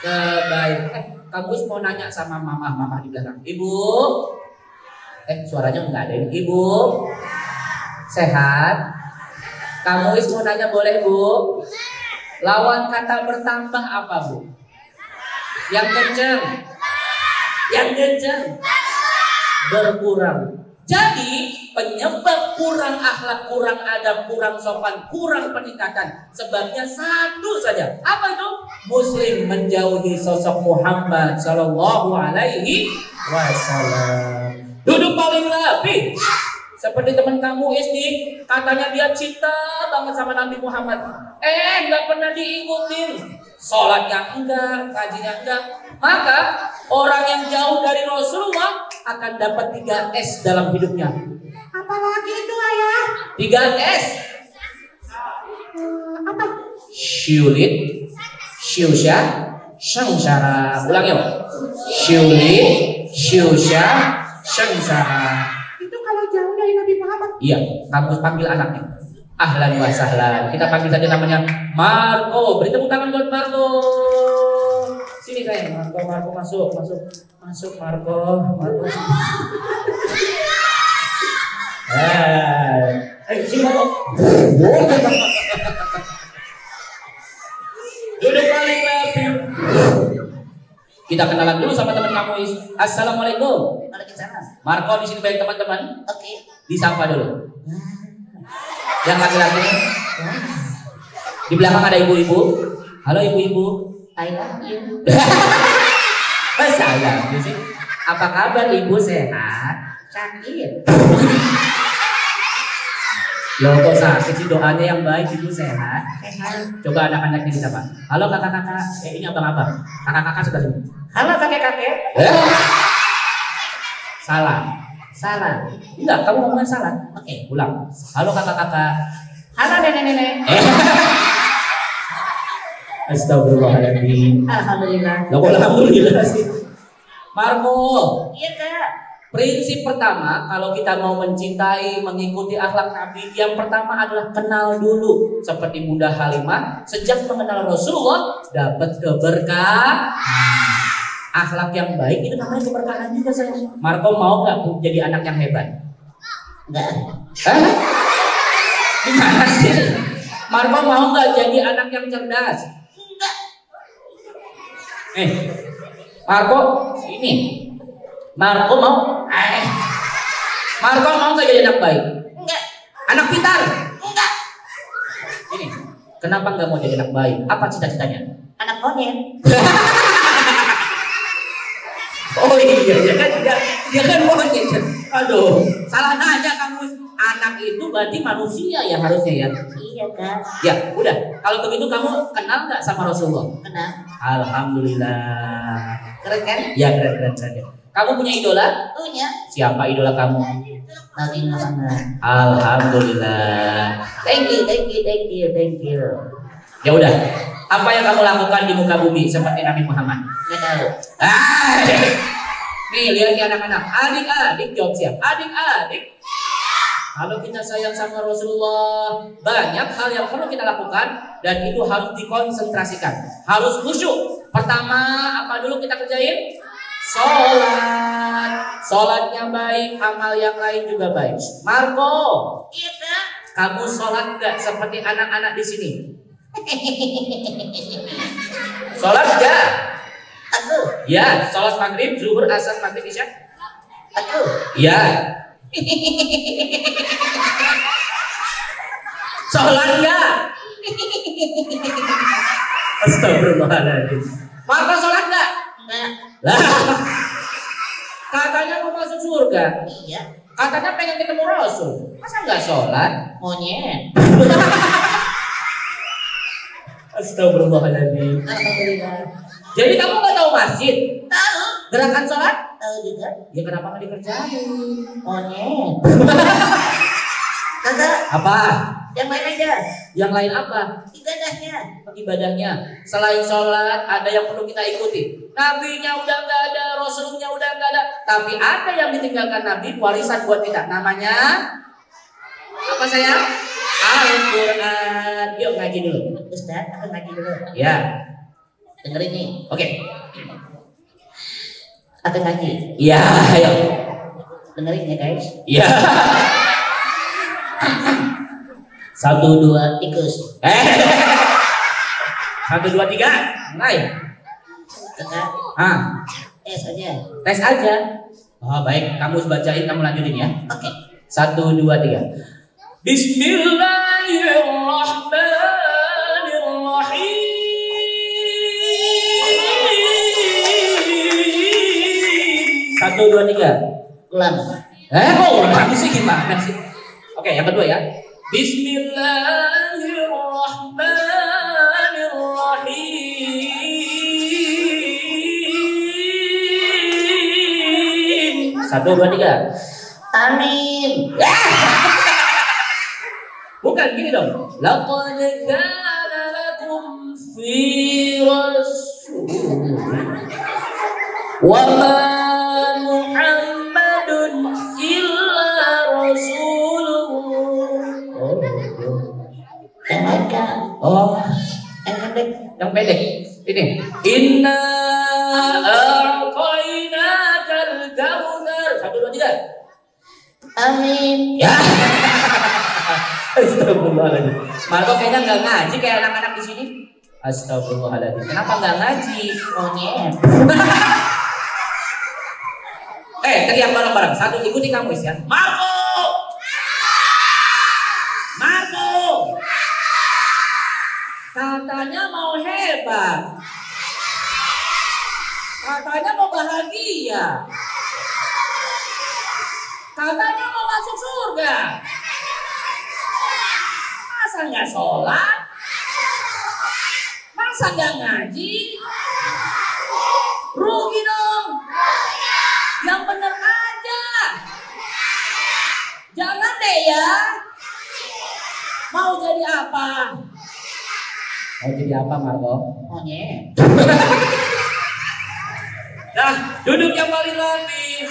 Speaker 2: kebaikan. Kamu mau nanya sama mama di belakang. Ibu, suaranya nggak ada. Ibu, sehat? Kamu mau nanya boleh Bu? Lawan kata bertambah apa Bu? Yang kenceng, berkurang. Jadi penyebab kurang akhlak, kurang adab, kurang sopan, kurang peningkatan sebabnya satu saja. Apa itu? Muslim menjauhi sosok Muhammad Sallallahu Alaihi Wasallam. Duduk paling rapi. Seperti teman kamu SD, katanya dia cinta banget sama Nabi Muhammad. Nggak pernah diikutin. Sholatnya enggak, kajinya enggak. Maka orang yang jauh dari Rasulullah akan dapat 3 S dalam hidupnya.
Speaker 3: Apalagi itu ayah?
Speaker 2: 3 S.
Speaker 3: Apa?
Speaker 2: Syulit, syusya, sengsara. Ulang yuk. Syulit, syusya, sengsara.
Speaker 3: Itu kalau jauh dari Nabi Muhammad.
Speaker 2: Iya, kamu panggil anaknya. Ahlan wa sahlan. Kita panggil saja namanya Marco. Beri tepuk tangan buat Marco. Sini sayang, Marco masuk Marco. Sini Marco. Duduk paling rapi. Kita kenalan dulu sama teman kamu. Assalamualaikum.
Speaker 3: Waalaikumsalam.
Speaker 2: Marco di sini banyak teman-teman.
Speaker 3: Oke.
Speaker 2: Disapa dulu. Yang laki-laki di belakang ada ibu-ibu. Halo ibu-ibu.
Speaker 3: I love you.
Speaker 2: Salam. Apa kabar ibu, sehat?
Speaker 3: Sakit.
Speaker 2: Loh kok sakit sih, doanya yang baik, ibu sehat.
Speaker 3: Sehat.
Speaker 2: Coba anak-anaknya disapa. Halo kakak-kakak. Ini abang-abang. Kakak-kakak sudah sini.
Speaker 3: Halo kakek-kakek.
Speaker 2: Salah. Enggak, kamu ngomongin salah. Oke, ulang. Halo kakak-kakak.
Speaker 3: Halo nenek-nenek.
Speaker 2: Astagfirullahaladzim.
Speaker 3: Alhamdulillah.
Speaker 2: Loh kok alhamdulillah sih? Marco.
Speaker 3: Iya kak.
Speaker 2: Prinsip pertama, kalau kita mau mencintai, mengikuti akhlak Nabi, yang pertama adalah kenal dulu. Seperti Bunda Halimah, sejak mengenal Rasulullah, dapat keberkahan. Akhlak yang baik itu namanya keberkahan juga saya. Marco mau nggak jadi anak yang hebat?
Speaker 3: Enggak.
Speaker 2: Gimana sih? Marco mau nggak jadi anak yang cerdas?
Speaker 3: Enggak.
Speaker 2: Marco ini. Marco mau? Marco mau nggak jadi anak baik?
Speaker 3: Enggak.
Speaker 2: Anak pintar?
Speaker 3: Enggak.
Speaker 2: Ini. Kenapa nggak mau jadi anak baik? Apa cita-citanya?
Speaker 3: Anak monyet.
Speaker 2: Oh iya, dia kan monyet. Aduh, salah nanya kamu. Anak itu berarti manusia ya harusnya ya.
Speaker 3: Iya kak.
Speaker 2: Ya, udah. Kalau begitu kamu kenal nggak sama Rasulullah?
Speaker 3: Kenal.
Speaker 2: Alhamdulillah.
Speaker 3: Keren kan?
Speaker 2: Ya keren. Kamu punya idola?
Speaker 3: Punya.
Speaker 2: Siapa idola kamu?
Speaker 3: Nabi Muhammad.
Speaker 2: Alhamdulillah.
Speaker 3: Thank you.
Speaker 2: Ya udah. Apa yang kamu lakukan di muka bumi seperti Nabi Muhammad?
Speaker 3: Nggak tahu.
Speaker 2: Nih lihat nih anak-anak. Adik-adik jawab siap. Adik-adik. Kalau kita sayang sama Rasulullah, banyak hal yang perlu kita lakukan dan itu harus dikonsentrasikan, harus khusyuk. Pertama, apa dulu kita kerjain? Sholatnya baik, amal yang lain juga baik. Marco,
Speaker 3: Iya kak.
Speaker 2: kamu sholat nggak seperti anak-anak di sini? Sholat nggak?
Speaker 3: Aku.
Speaker 2: Ya, sholat maghrib, zuhur, asar, maghrib, isya.
Speaker 3: Aku.
Speaker 2: Ya. Sholat nggak? Astagfirullahaladzim. Marco sholat nggak?
Speaker 3: Enggak.
Speaker 2: Lah, katanya mau masuk surga.
Speaker 3: Iya.
Speaker 2: Katanya pengen ketemu Rasul. Masa nggak sholat?
Speaker 3: Monyet.
Speaker 2: Astagfirullahaladzim.
Speaker 3: Alhamdulillah.
Speaker 2: Jadi kamu nggak tahu masjid?
Speaker 3: Tahu.
Speaker 2: Gerakan sholat?
Speaker 3: Tahu juga.
Speaker 2: Ya kenapa nggak dikerjain?
Speaker 3: Monyet. Kagak.
Speaker 2: Apa?
Speaker 3: Yang lain aja.
Speaker 2: Yang lain apa?
Speaker 3: Ibadahnya.
Speaker 2: Ibadahnya. Selain sholat ada yang perlu kita ikuti. Nabinya udah nggak ada, Rasulnya udah nggak ada. Tapi ada yang ditinggalkan Nabi, warisan buat kita. Namanya apa sayang? Al-Quran. Yuk ngaji dulu.
Speaker 3: Ustaz, aku ngaji dulu.
Speaker 2: Ya.
Speaker 3: Dengerin nih.
Speaker 2: Oke.
Speaker 3: Aku ngaji.
Speaker 2: Ya, ayo.
Speaker 3: Dengerin ya guys.
Speaker 2: Ya.
Speaker 3: 1, 2, tikus.
Speaker 2: 1, 2, 3. Mulai.
Speaker 3: Enggak. Tes aja.
Speaker 2: Tes aja. Oh baik, kamu bacain, kamu lanjutin ya.
Speaker 3: Oke.
Speaker 2: 1, 2, 3. Bismillahirrahmanirrahim. 1, 2, 3.
Speaker 3: Ulang.
Speaker 2: Kok ulang sih gimana sih? Oke, yang kedua ya. Bismillahirrahmanirrahim. 1, 2, 3.
Speaker 3: Amin.
Speaker 2: Bukan gini dong. Laqad kana lakum fi rasul wa ma Muhammadun illa rasulullah.
Speaker 3: Yang agak.
Speaker 2: Oh,
Speaker 3: Yang pendek.
Speaker 2: yang pendek. Ini. Inna a'tainakal kautsar. 1, 2, 3.
Speaker 3: Amin.
Speaker 2: Ya. Astagfirullahaladzim. Marco kayaknya nggak ngaji kayak anak-anak di sini. Astagfirullahaladzim. Kenapa nggak ngaji?
Speaker 3: Monyet.
Speaker 2: Teriak bareng-bareng. Satu, ikuti kamu ya. Marco. Marco. Katanya mau hebat. Katanya mau bahagia. Katanya mau masuk surga. Masa nggak sholat? Masa nggak ngaji? Rugi dong. Yang bener aja. Jangan deh ya. Mau jadi apa? Mau jadi apa, Marco?
Speaker 3: Monyet.
Speaker 2: Nah, duduk yang paling rapi.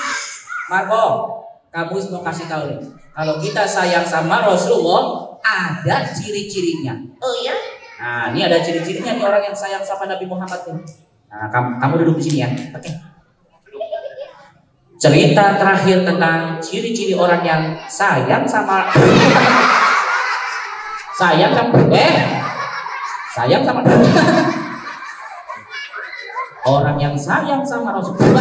Speaker 2: Marco, kamu mau kasih tahu nih. Kalau kita sayang sama Rasulullah, ada ciri-cirinya.
Speaker 3: Oh ya?
Speaker 2: Nah, ini ada ciri-cirinya nih orang yang sayang sama Nabi Muhammad nih. Nah, kamu duduk di sini ya. Oke. Cerita terakhir tentang ciri-ciri orang yang sayang sama sayang sama orang yang sayang sama Rasulullah.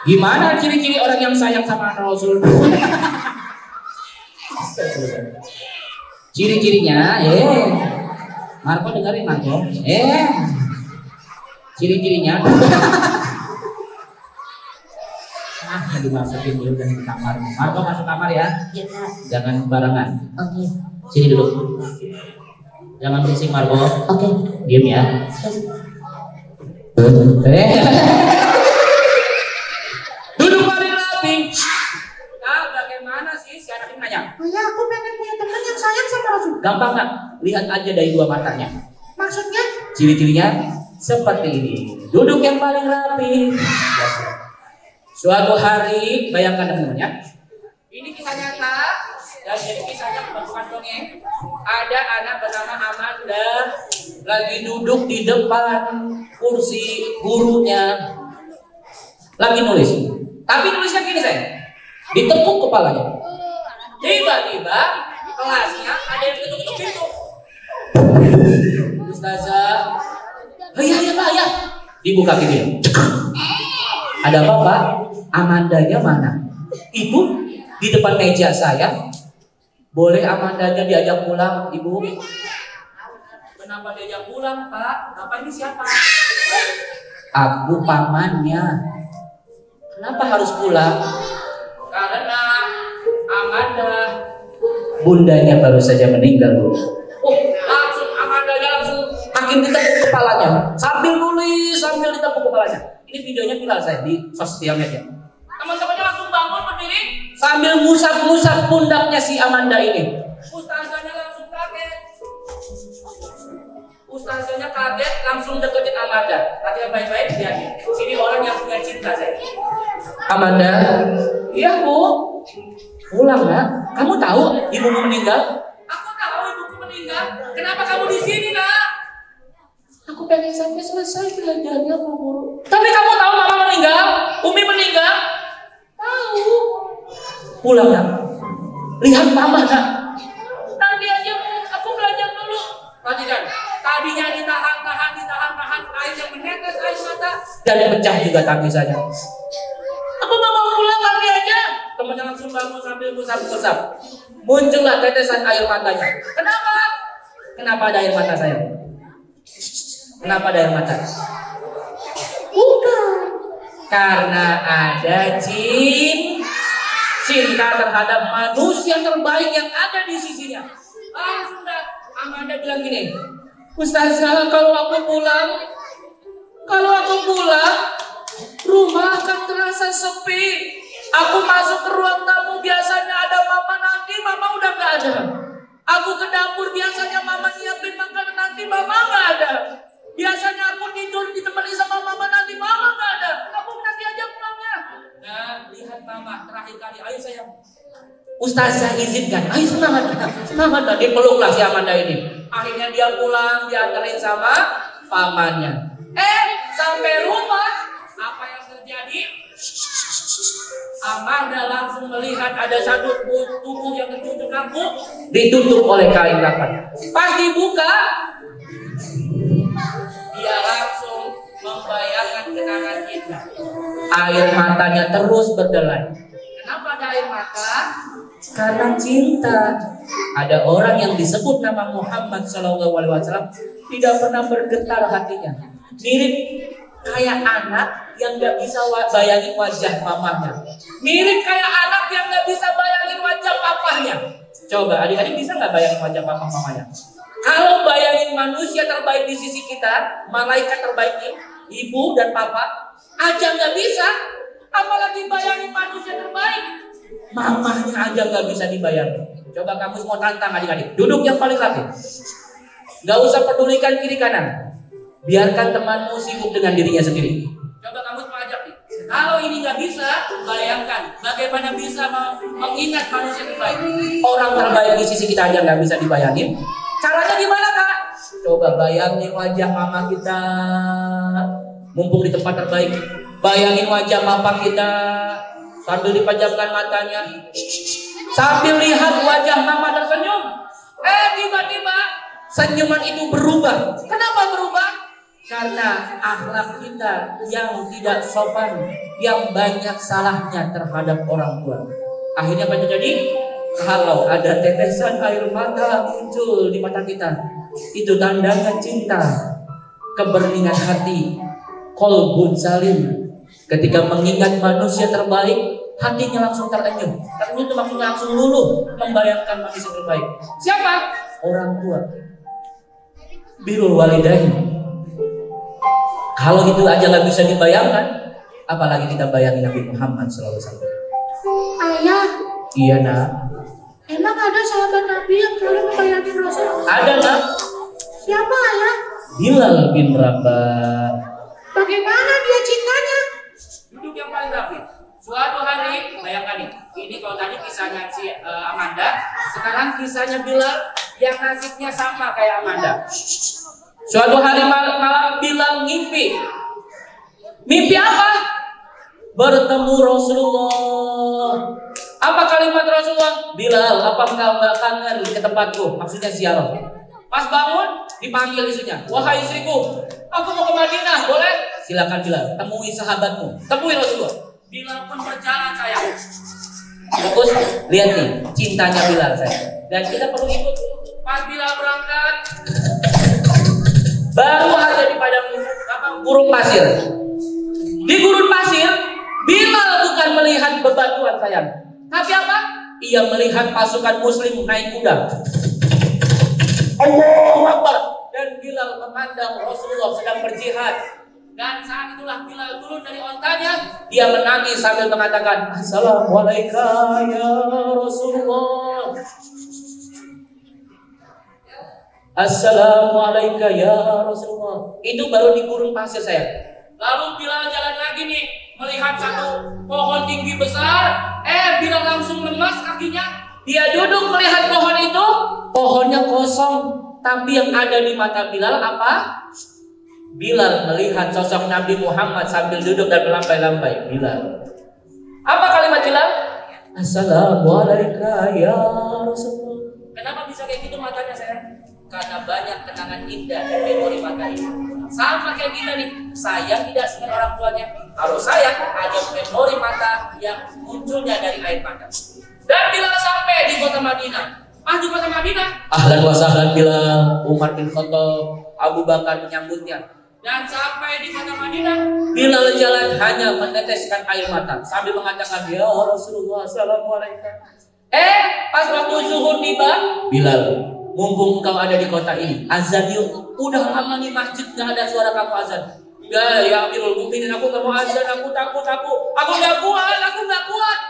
Speaker 2: Gimana ciri-ciri orang yang sayang sama Rasul? Ciri-cirinya, Marco dengerin Marco. Ciri-cirinya. Dimasukin dulu dari kamar. Marco masuk kamar ya.
Speaker 3: Iya, Kak.
Speaker 2: Jangan barengan.
Speaker 3: Oke.
Speaker 2: Sini dulu. Jangan berisik Marco.
Speaker 3: Oke.
Speaker 2: Diam ya. Duduk paling rapi. Nah, bagaimana sih si anak ini nanya?
Speaker 3: Oh ya, aku pengen punya teman yang sayang sama Rasul.
Speaker 2: Gampang nggak? Lihat aja dari dua matanya.
Speaker 3: Maksudnya?
Speaker 2: Ciri-cirinya seperti ini. Duduk yang paling rapi. Suatu hari, bayangkan teman-teman ya. Ini kisah nyata. Dan jadi kisahnya bukan dongeng. Ada anak bernama Amanda lagi duduk di depan kursi gurunya, lagi nulis. Tapi nulisnya gini saya, ditekuk kepalanya. Tiba-tiba kelasnya ada yang ketuk-ketuk pintu. Ustazah, ya Pak ya. Dibuka gitu. Ada apa Pak? Amandanya mana? Ibu di depan meja saya. Boleh Amandanya diajak pulang, Ibu? Kenapa diajak pulang, Pak? Bapak ini siapa? Aku pamannya. Kenapa harus pulang? Karena Amanda Bundanya baru saja meninggal, Bu. Oh, langsung Amandanya langsung makin ditepuk kepalanya. Sambil nulis, sambil ditepuk kepalanya. Ini videonya viral saya di sosial media. Teman-temannya langsung bangun berdiri sambil ngusap-ngusap pundaknya si Amanda ini. Ustazanya langsung kaget. Ustazanya kaget langsung deketin Amanda. Latihan baik-baik lihat. Sini orang yang punya cinta saya. Amanda, iya Bu. Pulang nak. Kamu tahu ibumu meninggal? Aku tahu ibuku meninggal. Kenapa kamu di sini nak? Aku pengen sampai selesai belajarnya Bu Guru. Tapi kamu tahu mama meninggal? Umi meninggal? Tahu. Pulang nak. Lihat mama nak. Nanti aja aku belajar dulu. Perhatikan. Tadinya ditahan, airnya menetes air mata dan pecah juga tangisannya. Aku nggak mau pulang, nanti aja. Temannya langsung bangun sambil ngusap-ngusap. Muncullah tetesan air matanya. Kenapa? Kenapa ada air mata saya? Kenapa ada air mata? Bukan. Karena ada cinta terhadap manusia terbaik yang ada di sisinya. Langsung dah Amanda bilang gini, Ustazah, kalau aku pulang, rumah akan terasa sepi. Aku masuk ke ruang tamu, biasanya ada mama, nanti mama udah gak ada. Aku ke dapur, biasanya mama nyiapin makanan, nanti mama gak ada. Biasanya aku tidur ditemani sama mama, nanti mama gak ada. Aku nanti aja pulangnya. Nah, lihat mama, terakhir kali, ayo sayang. Ustazah izinkan, ayo semangat, dipeluklah si Amanda ini. Akhirnya dia pulang, diantarin sama pamannya. Sampai rumah, apa yang terjadi? Amanda langsung melihat ada satu tubuh yang tertutup lampu, ditutup oleh kain rapat. Pas dibuka, dia langsung membayangkan kenangan kita. Air matanya terus berdelai. Kenapa ada air mata? Karena cinta. Ada orang yang disebut nama Muhammad SAW tidak pernah bergetar hatinya. Mirip kayak anak yang gak bisa bayangin wajah mamanya. Mirip kayak anak yang gak bisa bayangin wajah papahnya. Coba adik-adik bisa gak bayangin wajah papa mamanya? Kalau bayangin manusia terbaik di sisi kita, malaikat terbaik ibu dan papa aja gak bisa, apalagi bayangin manusia terbaik. Mamanya aja gak bisa dibayangin. Coba kamu semua tantang adik-adik, duduk yang paling rapi. Gak usah pedulikan kiri kanan. Biarkan temanmu sibuk dengan dirinya sendiri. Coba kamu semua ajak nih. Kalau ini gak bisa, bayangkan bagaimana bisa mengingat manusia terbaik. Orang terbaik di sisi kita aja gak bisa dibayangin. Caranya gimana kak? Coba bayangin wajah mama kita. Mumpung di tempat terbaik, bayangin wajah papa kita sambil dipejamkan matanya, sambil lihat wajah mama tersenyum. Tiba-tiba senyuman itu berubah. Kenapa berubah? Karena akhlak kita yang tidak sopan, yang banyak salahnya terhadap orang tua. Akhirnya apa terjadi? Kalau ada tetesan air mata muncul di mata kita, itu tandanya cinta, keberningan hati, qalbun salim. Ketika mengingat manusia terbaik, hatinya langsung terenyuh. Terenyuh itu maksudnya langsung luluh membayangkan manusia terbaik. Siapa? Orang tua. Birrul walidain. Kalau itu aja nggak bisa dibayangkan, apalagi kita bayangin Nabi Muhammad SAW.
Speaker 3: Ayah.
Speaker 2: Iya nak.
Speaker 3: Emang ada sahabat Nabi yang selalu membayangin Rasul?
Speaker 2: Ada nak.
Speaker 3: Siapa ayah?
Speaker 2: Bilal bin Rabah.
Speaker 3: Bagaimana dia cintanya?
Speaker 2: Duduk yang paling rapi. Suatu hari, bayangkan nih, ini kalau tadi kisahnya si Amanda, sekarang kisahnya Bilal yang nasibnya sama kayak Amanda. Suatu hari malam Bilal ngimpi. Mimpi apa? Bertemu Rasulullah. Apa kalimat Rasulullah? Bilal, apa engkau nggak kangen ke tempatku? Maksudnya ziarah. Pas bangun, dipanggil istrinya. Wahai istriku, aku mau ke Madinah, boleh? Silakan Bilal, temui sahabatmu, temui Rasulullah. Bilal pun berjalan sayang. Fokus, lihat nih, cintanya Bilal sayang. Dan kita perlu ikut. Pas Bilal berangkat, baru aja di padang gurun pasir. Di gurun pasir, Bilal bukan melihat bebatuan sayang, tapi apa? ia melihat pasukan muslim naik kuda. Allahu Akbar. Dan Bilal memandang Rasulullah sedang berjihad. Dan saat itulah Bilal turun dari ontanya. Dia menangis sambil mengatakan, Assalamualaikum ya Rasulullah. Assalamualaikum ya Rasulullah. Itu baru di gurun pasir saya. Lalu Bilal jalan lagi nih, melihat satu pohon tinggi besar. Bilal langsung lemas kakinya. Dia duduk melihat pohon itu. Pohonnya kosong. Tapi yang ada di mata Bilal apa? Bilal melihat sosok Nabi Muhammad sambil duduk dan melambai-lambai. Bilal. Apa kalimat Bilal? Assalamualaikum ya Rasulullah. Kenapa bisa kayak gitu matanya saya? Karena banyak kenangan indah dan memori mata ini. Sama kayak kita nih. Saya tidak dengan orang tuanya. Kalau saya ada memori mata yang munculnya dari air mata. Dan Bilal sampai di kota Madinah. Di kota Madinah. Ahlan wa sahlan Bilal. Umar bin Khattab, Abu Bakar menyambutnya. Dan sampai di kota Madinah, Bilal jalan hanya meneteskan air mata sambil mengatakan, ya Rasulullah, Assalamualaikum. Pas waktu zuhur tiba, Bilal, mumpung engkau ada di kota ini, azan yuk. Udah lama nih masjid gak ada suara kamu azan. Ya Amirul Mukminin, aku gak mau azan, aku takut. Aku gak kuat.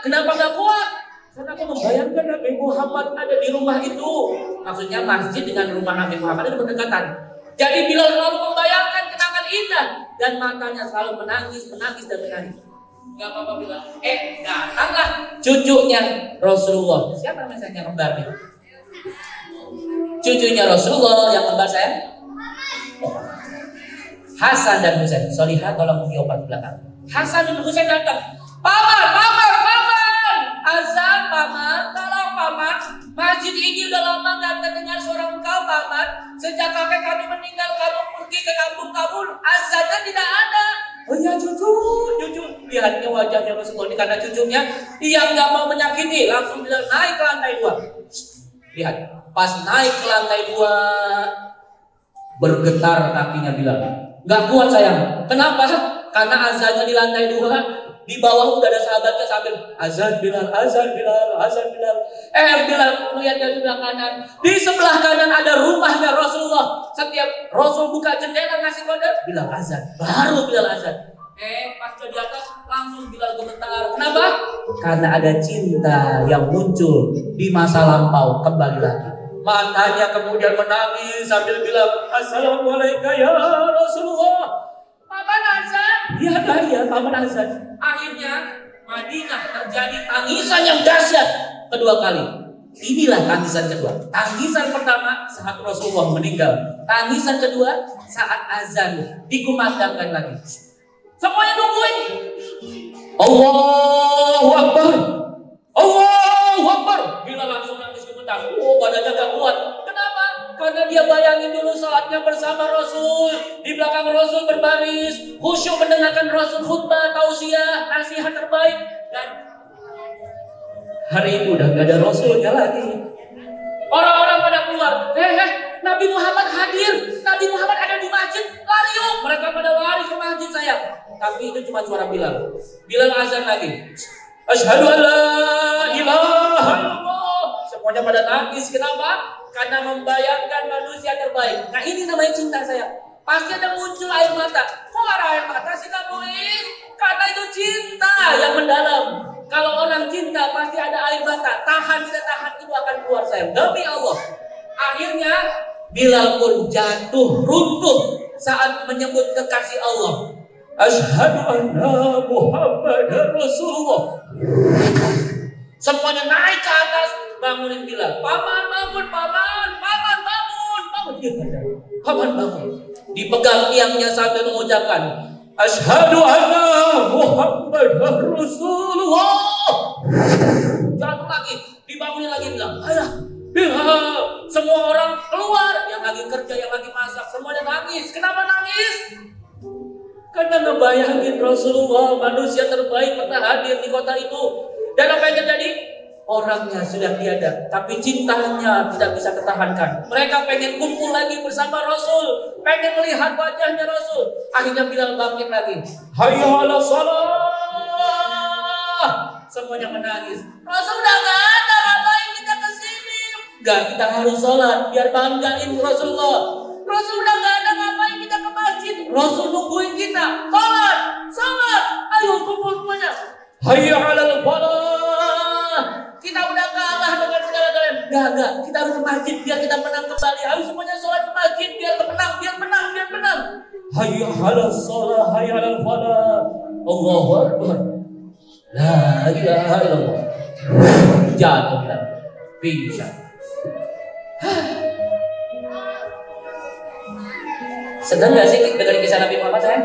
Speaker 2: Kenapa gak kuat? Karena aku membayangkan Nabi Muhammad ada di rumah itu. Maksudnya masjid dengan rumah Nabi Muhammad itu berdekatan. Jadi Bilal selalu membayangkan kenangan indah dan matanya selalu menangis. Gak apa-apa Bilal. Datanglah cucunya Rasulullah. Siapa namanya kembarnya? Cucunya Rasulullah yang kembar saya. Hasan dan Husain. Solihah tolong diobat belakang. Hasan dan Husain datang. Paman. Azan paman, tolong paman. Masjid ini udah lama gak terdengar suara engkau paman. Sejak kakek kami meninggal, kamu pergi ke kampung kamu, azannya tidak ada. Oh ya cucu. Lihatnya wajahnya Rasulullah karena cucunya dia nggak mau menyakiti, langsung bilang naik ke lantai 2. Lihat, pas naik ke lantai 2 bergetar kakinya Bilal. Nggak kuat sayang. Kenapa? Karena azannya di lantai 2. Di bawah udah ada sahabatnya sambil azan Bilal. Bilal melihatnya sebelah kanan. Di sebelah kanan ada rumahnya Rasulullah. Setiap Rasul buka jendela ngasih kode, Bilal azan. Baru Bilal azan. Pas di atas langsung Bilal gemetar. Kenapa? Karena ada cinta yang muncul di masa lampau kembali lagi. Matanya kemudian menangis sambil bilang, Assalamualaikum ya Rasulullah. Paman azan. Iya, paman azan. Akhirnya Madinah terjadi tangisan yang dahsyat kedua kali. Inilah tangisan kedua. Tangisan pertama saat Rasulullah meninggal. Tangisan kedua saat azan dikumandangkan lagi. Semuanya nungguin. Allahu Akbar. Allahu Akbar. Bila langsung nangis gemetar. Badannya gak kuat. Kenapa? Karena dia bayangin dulu saatnya bersama Rasul. Di belakang Rasul berbaris. Khusyuk mendengarkan Rasul khutbah, tausiah, nasihat terbaik. Dan hari itu udah gak ada Rasulnya lagi. Orang-orang pada keluar. Nabi Muhammad hadir. Nabi Muhammad ada di masjid. Lari yuk. Mereka pada lari ke masjid sayang. Tapi itu cuma suara Bilal. Bilal azan lagi. Asyhadu an la ilaha illallah. Semuanya pada nangis. Kenapa? Karena membayangkan manusia terbaik. Nah ini namanya cinta saya. Pasti ada muncul air mata. Kok ada air mata sih kamu? Karena itu cinta yang mendalam. Kalau orang cinta pasti ada air mata. Tahan tidak tahan itu akan keluar sayang. Demi Allah. Akhirnya Bilal pun jatuh runtuh saat menyebut kekasih Allah. Asyhadu anna Muhammadar Rasulullah. Semuanya naik ke atas, bangunin Bilal. Paman bangun, paman bangun. Paman bangun. Dipegang tiangnya sambil mengucapkan Asyhadu anna Muhammadar Rasulullah. Jatuh lagi, dibangunin lagi Bilal. Ayah, Bilal. Semua orang keluar, yang lagi kerja, yang lagi masak, semuanya nangis. Kenapa nangis? Karena ngebayangin Rasulullah, manusia terbaik pernah hadir di kota itu. Dan apa yang terjadi? Orangnya sudah tiada, tapi cintanya tidak bisa tertahankan. Mereka pengen kumpul lagi bersama Rasul, pengen melihat wajahnya Rasul. Akhirnya Bilal bangkit lagi. Hayya 'alas shalah. Semuanya menangis. Rasul udah gak ada
Speaker 4: Enggak, kita harus sholat biar banggain Rasulullah. Rasul udah gak ada, ngapain kita ke masjid? Rasul nungguin kita. Sholat. Ayo kumpul semuanya. Hayya 'alal falah. Kita udah kalah dengan segala-galanya. Enggak. Kita harus ke masjid biar kita menang kembali. Ayo semuanya sholat ke masjid biar menang. Hayya 'alal shalah, hayya 'alal falah. Allahu Akbar. La ilaha illallah. Jatuh bilang. Pingsan. Sedang gak sih dengerin kisah Nabi Muhammad saya?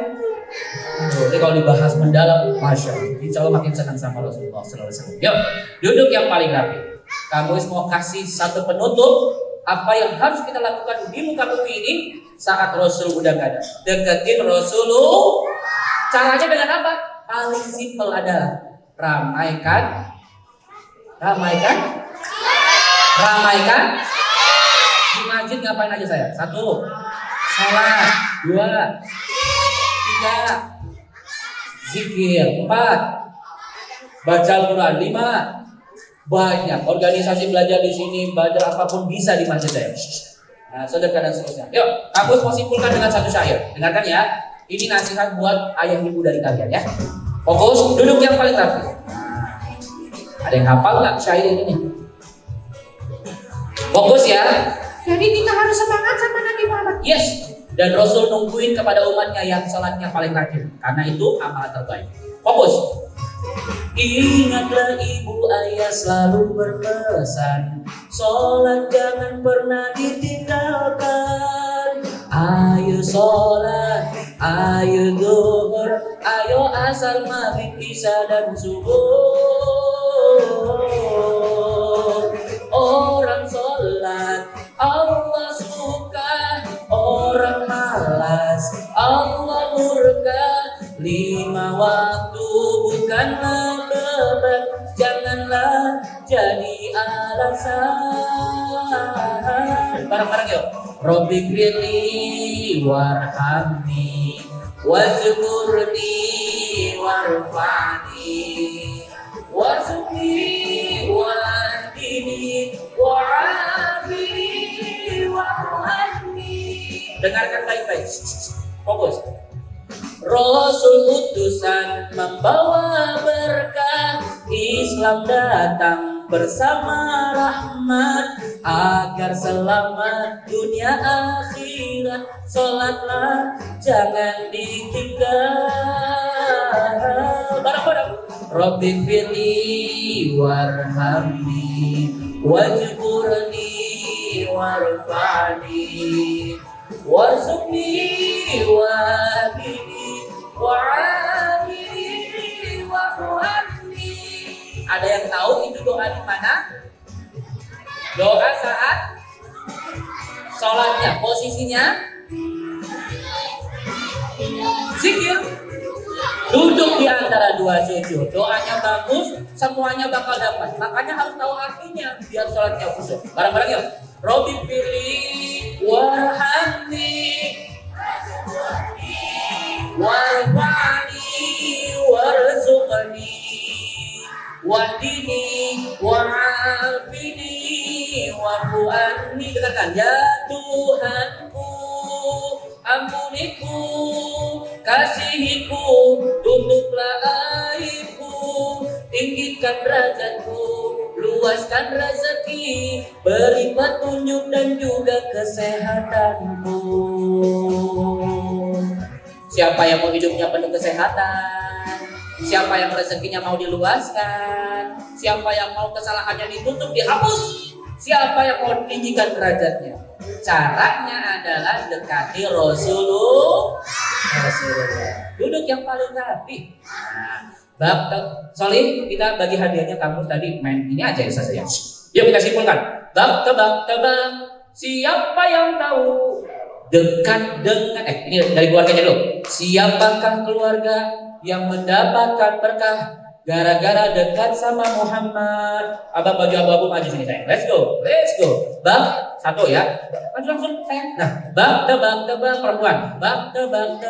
Speaker 4: Ini kalau dibahas mendalam, Masya Allah, insya Allah makin senang sama Rasulullah SAW. Yuk, duduk yang paling rapi. Kamu mau kasih satu penutup apa yang harus kita lakukan di muka bumi ini saat Rasul udah gak ada. Deketin Rasulullah. Caranya dengan apa? Paling simpel adalah ramaikan. Di masjid ngapain aja saya? 1, salat. 2, 3, zikir. 4, baca Al-Quran. 5, banyak organisasi belajar di sini, belajar apapun bisa di masjid saya. Nah, sedekah dan seterusnya. Yuk, kamu mau simpulkan dengan satu syair. Dengarkan ya. Ini nasihat buat ayah ibu dari kalian ya. Fokus, duduk yang paling rapi. Ada yang hafal nggak syair ini? Fokus ya.
Speaker 3: Jadi kita harus semangat sama Nabi Muhammad.
Speaker 4: Yes. Dan Rasul nungguin kepada umatnya yang salatnya paling rajin. Karena itu amalan terbaik. Fokus. Ingatlah ibu ayah selalu berpesan, sholat jangan pernah ditinggalkan. Ayo sholat, ayo zuhur, ayo asar, maghrib, isya dan subuh. Orang sholat Allah suka, orang malas Allah murka. 5 waktu bukanlah beban, janganlah jadi alasan. Bareng-bareng yuk. Robbi gfirli warhamni wazkurni warfani warzuqni wahdini wa'afini wa'afni. Dengarkan baik-baik. Fokus. Rasul utusan membawa berkah, Islam datang bersama rahmat, agar selamat dunia akhirat. Sholatlah jangan ditinggal. Bareng-bareng. Rabbi firli warhamni wajburni warfani warzuqni wahdini wa'afini wa'afni. Ada yang tahu itu doa di mana? Doa saat sholatnya, posisinya zikir. Duduk di antara 2 sujud. Doanya bagus, semuanya bakal dapat. Makanya harus tahu artinya biar sholatnya khusyuk. Bareng-bareng yuk. Rabbi firli warhamni warfani warzuqni wahdini wa'afini wa'fu'anni. Dengarkan. Ya Tuhanku, ampuniku, kasihiku, tutuplah aibku, tinggikan derajatku, luaskan rezeki, beri petunjuk dan juga kesehatanku. Siapa yang mau hidupnya penuh kesehatan? Siapa yang rezekinya mau diluaskan? Siapa yang mau kesalahannya ditutup, dihapus? Siapa yang mau tinggikan derajatnya? Caranya adalah dekati Rasulullah. Duduk yang paling rapi. Bab Solih, kita bagi hadiahnya kamu tadi main ini aja ya saya. Yuk kita simpulkan. Bab tebak-tebak, siapa yang tahu? Dekat dengan ini dari keluarganya dulu. Siapakah keluarga yang mendapatkan berkah Gara-gara dekat sama Muhammad. Abang baju abu-abu maju sini sayang. Let's go. Bang, satu ya. Maju langsung sayang. Nah, bang tebak perempuan. Bang tebak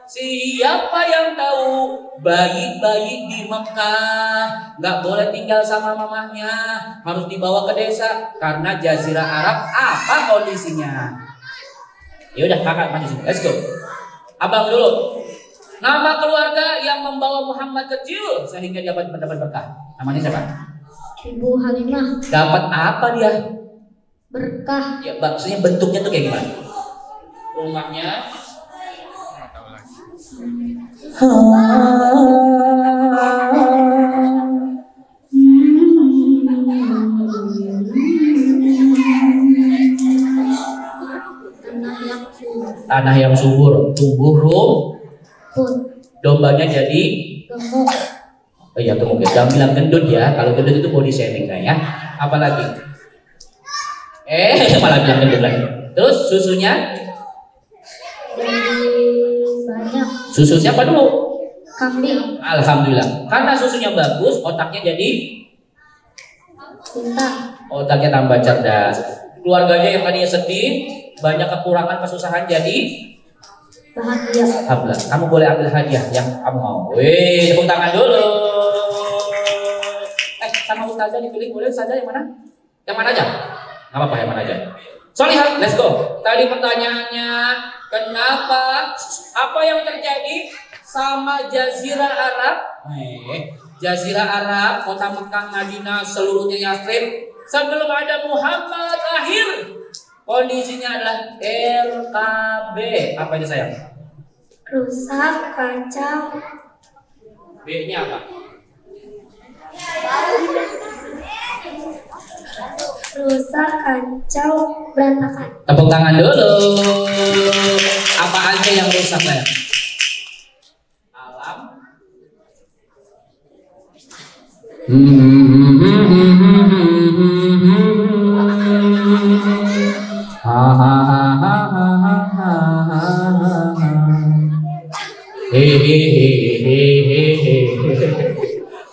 Speaker 4: siapa yang tahu bayi-bayi di Mekah nggak boleh tinggal sama mamahnya, harus dibawa ke desa karena Jazirah Arab apa kondisinya? Ya udah kakak maju sini. Let's go. Abang dulu. Nama keluarga yang membawa Muhammad kecil sehingga dia mendapat berkah. Namanya siapa?
Speaker 5: Ibu Halimah.
Speaker 4: Dapat apa dia?
Speaker 5: Berkah.
Speaker 4: Ya, maksudnya bentuknya tuh kayak gimana? Rumahnya. Tanah yang subur, tumbuh rumput. Dombanya jadi
Speaker 5: Gemuk.
Speaker 4: oh iya gemuk ya. Jangan bilang gendut ya. Kalau gendut itu body shaming ya. Apalagi? Malah bilang gendut lagi. Terus susunya?
Speaker 5: Jadi banyak.
Speaker 4: Susu siapa dulu?
Speaker 5: Kambing.
Speaker 4: Alhamdulillah. Karena susunya bagus, otaknya jadi
Speaker 5: Cinta.
Speaker 4: otaknya tambah cerdas. Keluarganya yang tadinya sedih, banyak kekurangan, kesusahan jadi
Speaker 5: Bahagia.
Speaker 4: Alhamdulillah. Kamu boleh ambil hadiah yang kamu mau. Wih, tepuk tangan dulu. Sama ustazah dipilih boleh saja yang mana? Yang mana aja? Gak apa-apa yang mana aja. Solihah, let's go. Tadi pertanyaannya, kenapa? Apa yang terjadi sama Jazirah Arab? Jazirah Arab, kota Mekah, Madinah, seluruhnya Yathrib. Sebelum ada Muhammad lahir, kondisinya adalah RKB. Apa itu sayang?
Speaker 5: Rusak, kacau.
Speaker 4: B-nya apa?
Speaker 5: Rusak, kacau, berantakan.
Speaker 4: Tepuk tangan dulu. Apa aja yang rusak sayang? Alam.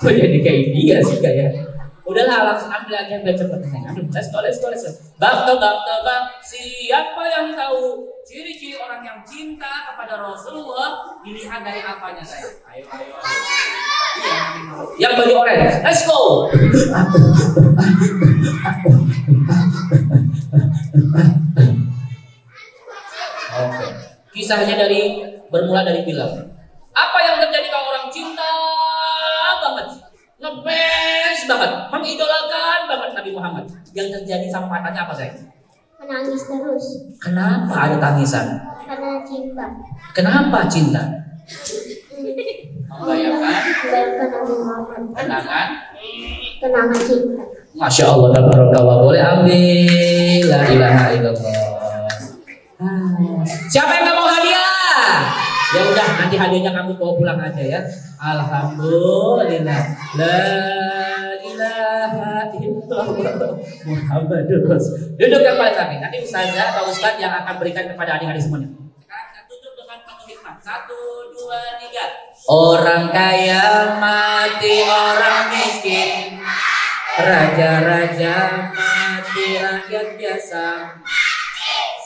Speaker 4: Kok jadi kayak dia sih kayak. Udahlah langsung ambil aja biar cepet. Let's go. Bang, siapa yang tahu ciri-ciri orang yang cinta kepada Rasulullah dilihat dari apanya saya? Ayo. Iya. Yang baju oranye. Let's go. Oke. Kisahnya bermula dari bilang. Apa yang terjadi kalau orang cinta banget, ngefans banget, mengidolakan banget Nabi Muhammad? Yang terjadi sama matanya apa sayang?
Speaker 5: Menangis terus.
Speaker 4: Kenapa ada tangisan?
Speaker 5: Karena cinta.
Speaker 4: Kenapa cinta? Membayangkan
Speaker 5: Membayangkan Nabi Muhammad. Kenangan cinta.
Speaker 4: Masya Allah, tabarakallah. Boleh ambil. La ilaha illallah. Siapa yang nggak mau hadiah? Ya udah, nanti hadiahnya kamu bawa pulang aja ya. Alhamdulillah. La ilaha illallah Muhammadur Rasul. Duduk yang paling rapi. Nanti ustazah atau ustaz yang akan berikan kepada adik-adik semuanya. Sekarang kita tutup dengan penuh hikmah. 1, 2, 3. Orang kaya mati orang miskin, raja-raja mati rakyat biasa.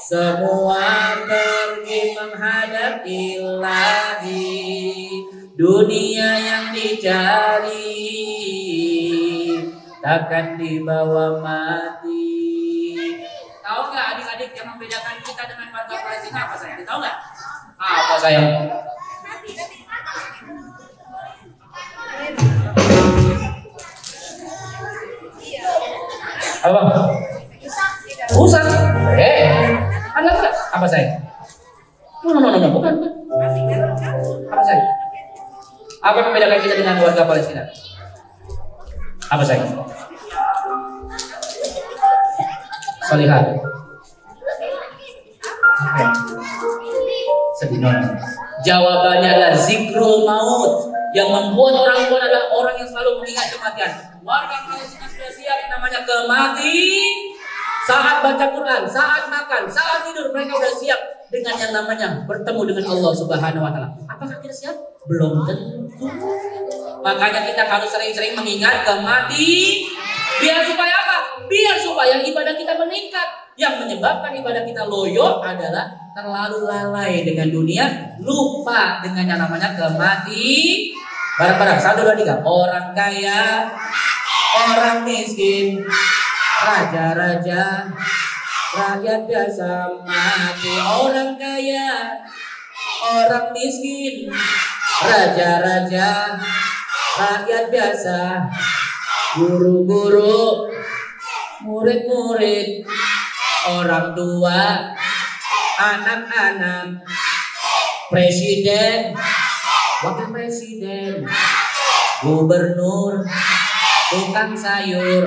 Speaker 4: Semua pergi menghadap Ilahi, dunia yang dicari takkan dibawa mati. Tahu nggak adik-adik yang membedakan kita dengan warga Palestina apa sayang? Tahu nggak? Apa sayang? Apa? Rusak. Apa sayang? No, bukan. Apa sayang? Apa yang membedakan kita dengan warga Palestina? Apa sayang? Solihah. Oke. Sedih non. Jawabannya adalah zikrul maut. Yang membuat orang tua adalah orang yang selalu mengingat kematian. Warga Palestina sudah siap namanya kematian. Saat baca Quran, saat makan, saat tidur, mereka sudah siap dengan yang namanya bertemu dengan Allah Subhanahu wa Ta'ala. Apakah kita siap? Belum tentu. Makanya kita harus sering-sering mengingat kematian. Biar supaya apa? Biar supaya ibadah kita meningkat. Yang menyebabkan ibadah kita loyo adalah terlalu lalai dengan dunia, lupa dengan yang namanya kematian. Barang-barang 1, 2, 3. Orang kaya, orang miskin, raja-raja, rakyat biasa mati. Orang kaya, orang miskin, raja-raja, rakyat biasa, guru-guru, murid-murid, orang tua, anak-anak, presiden, wakil presiden, gubernur, tukang sayur,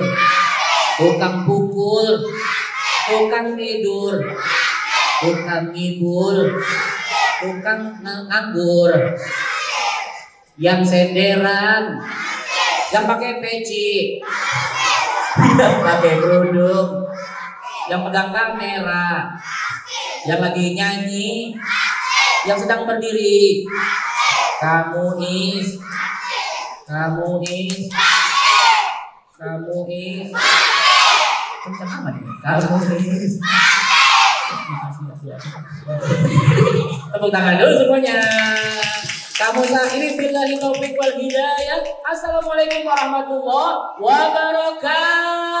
Speaker 4: tukang pukul, tukang tidur, tukang ngibul, tukang nganggur, yang senderan, yang pakai peci, yang pakai kerudung, yang pegang kamera, yang lagi nyanyi, yang sedang berdiri. Kamu is kencang amat ya? Kamu is. Tepuk tangan dulu semuanya. Kamu sakhiri billahi taufiq wal hidayah. Assalamualaikum warahmatullahi wabarakatuh.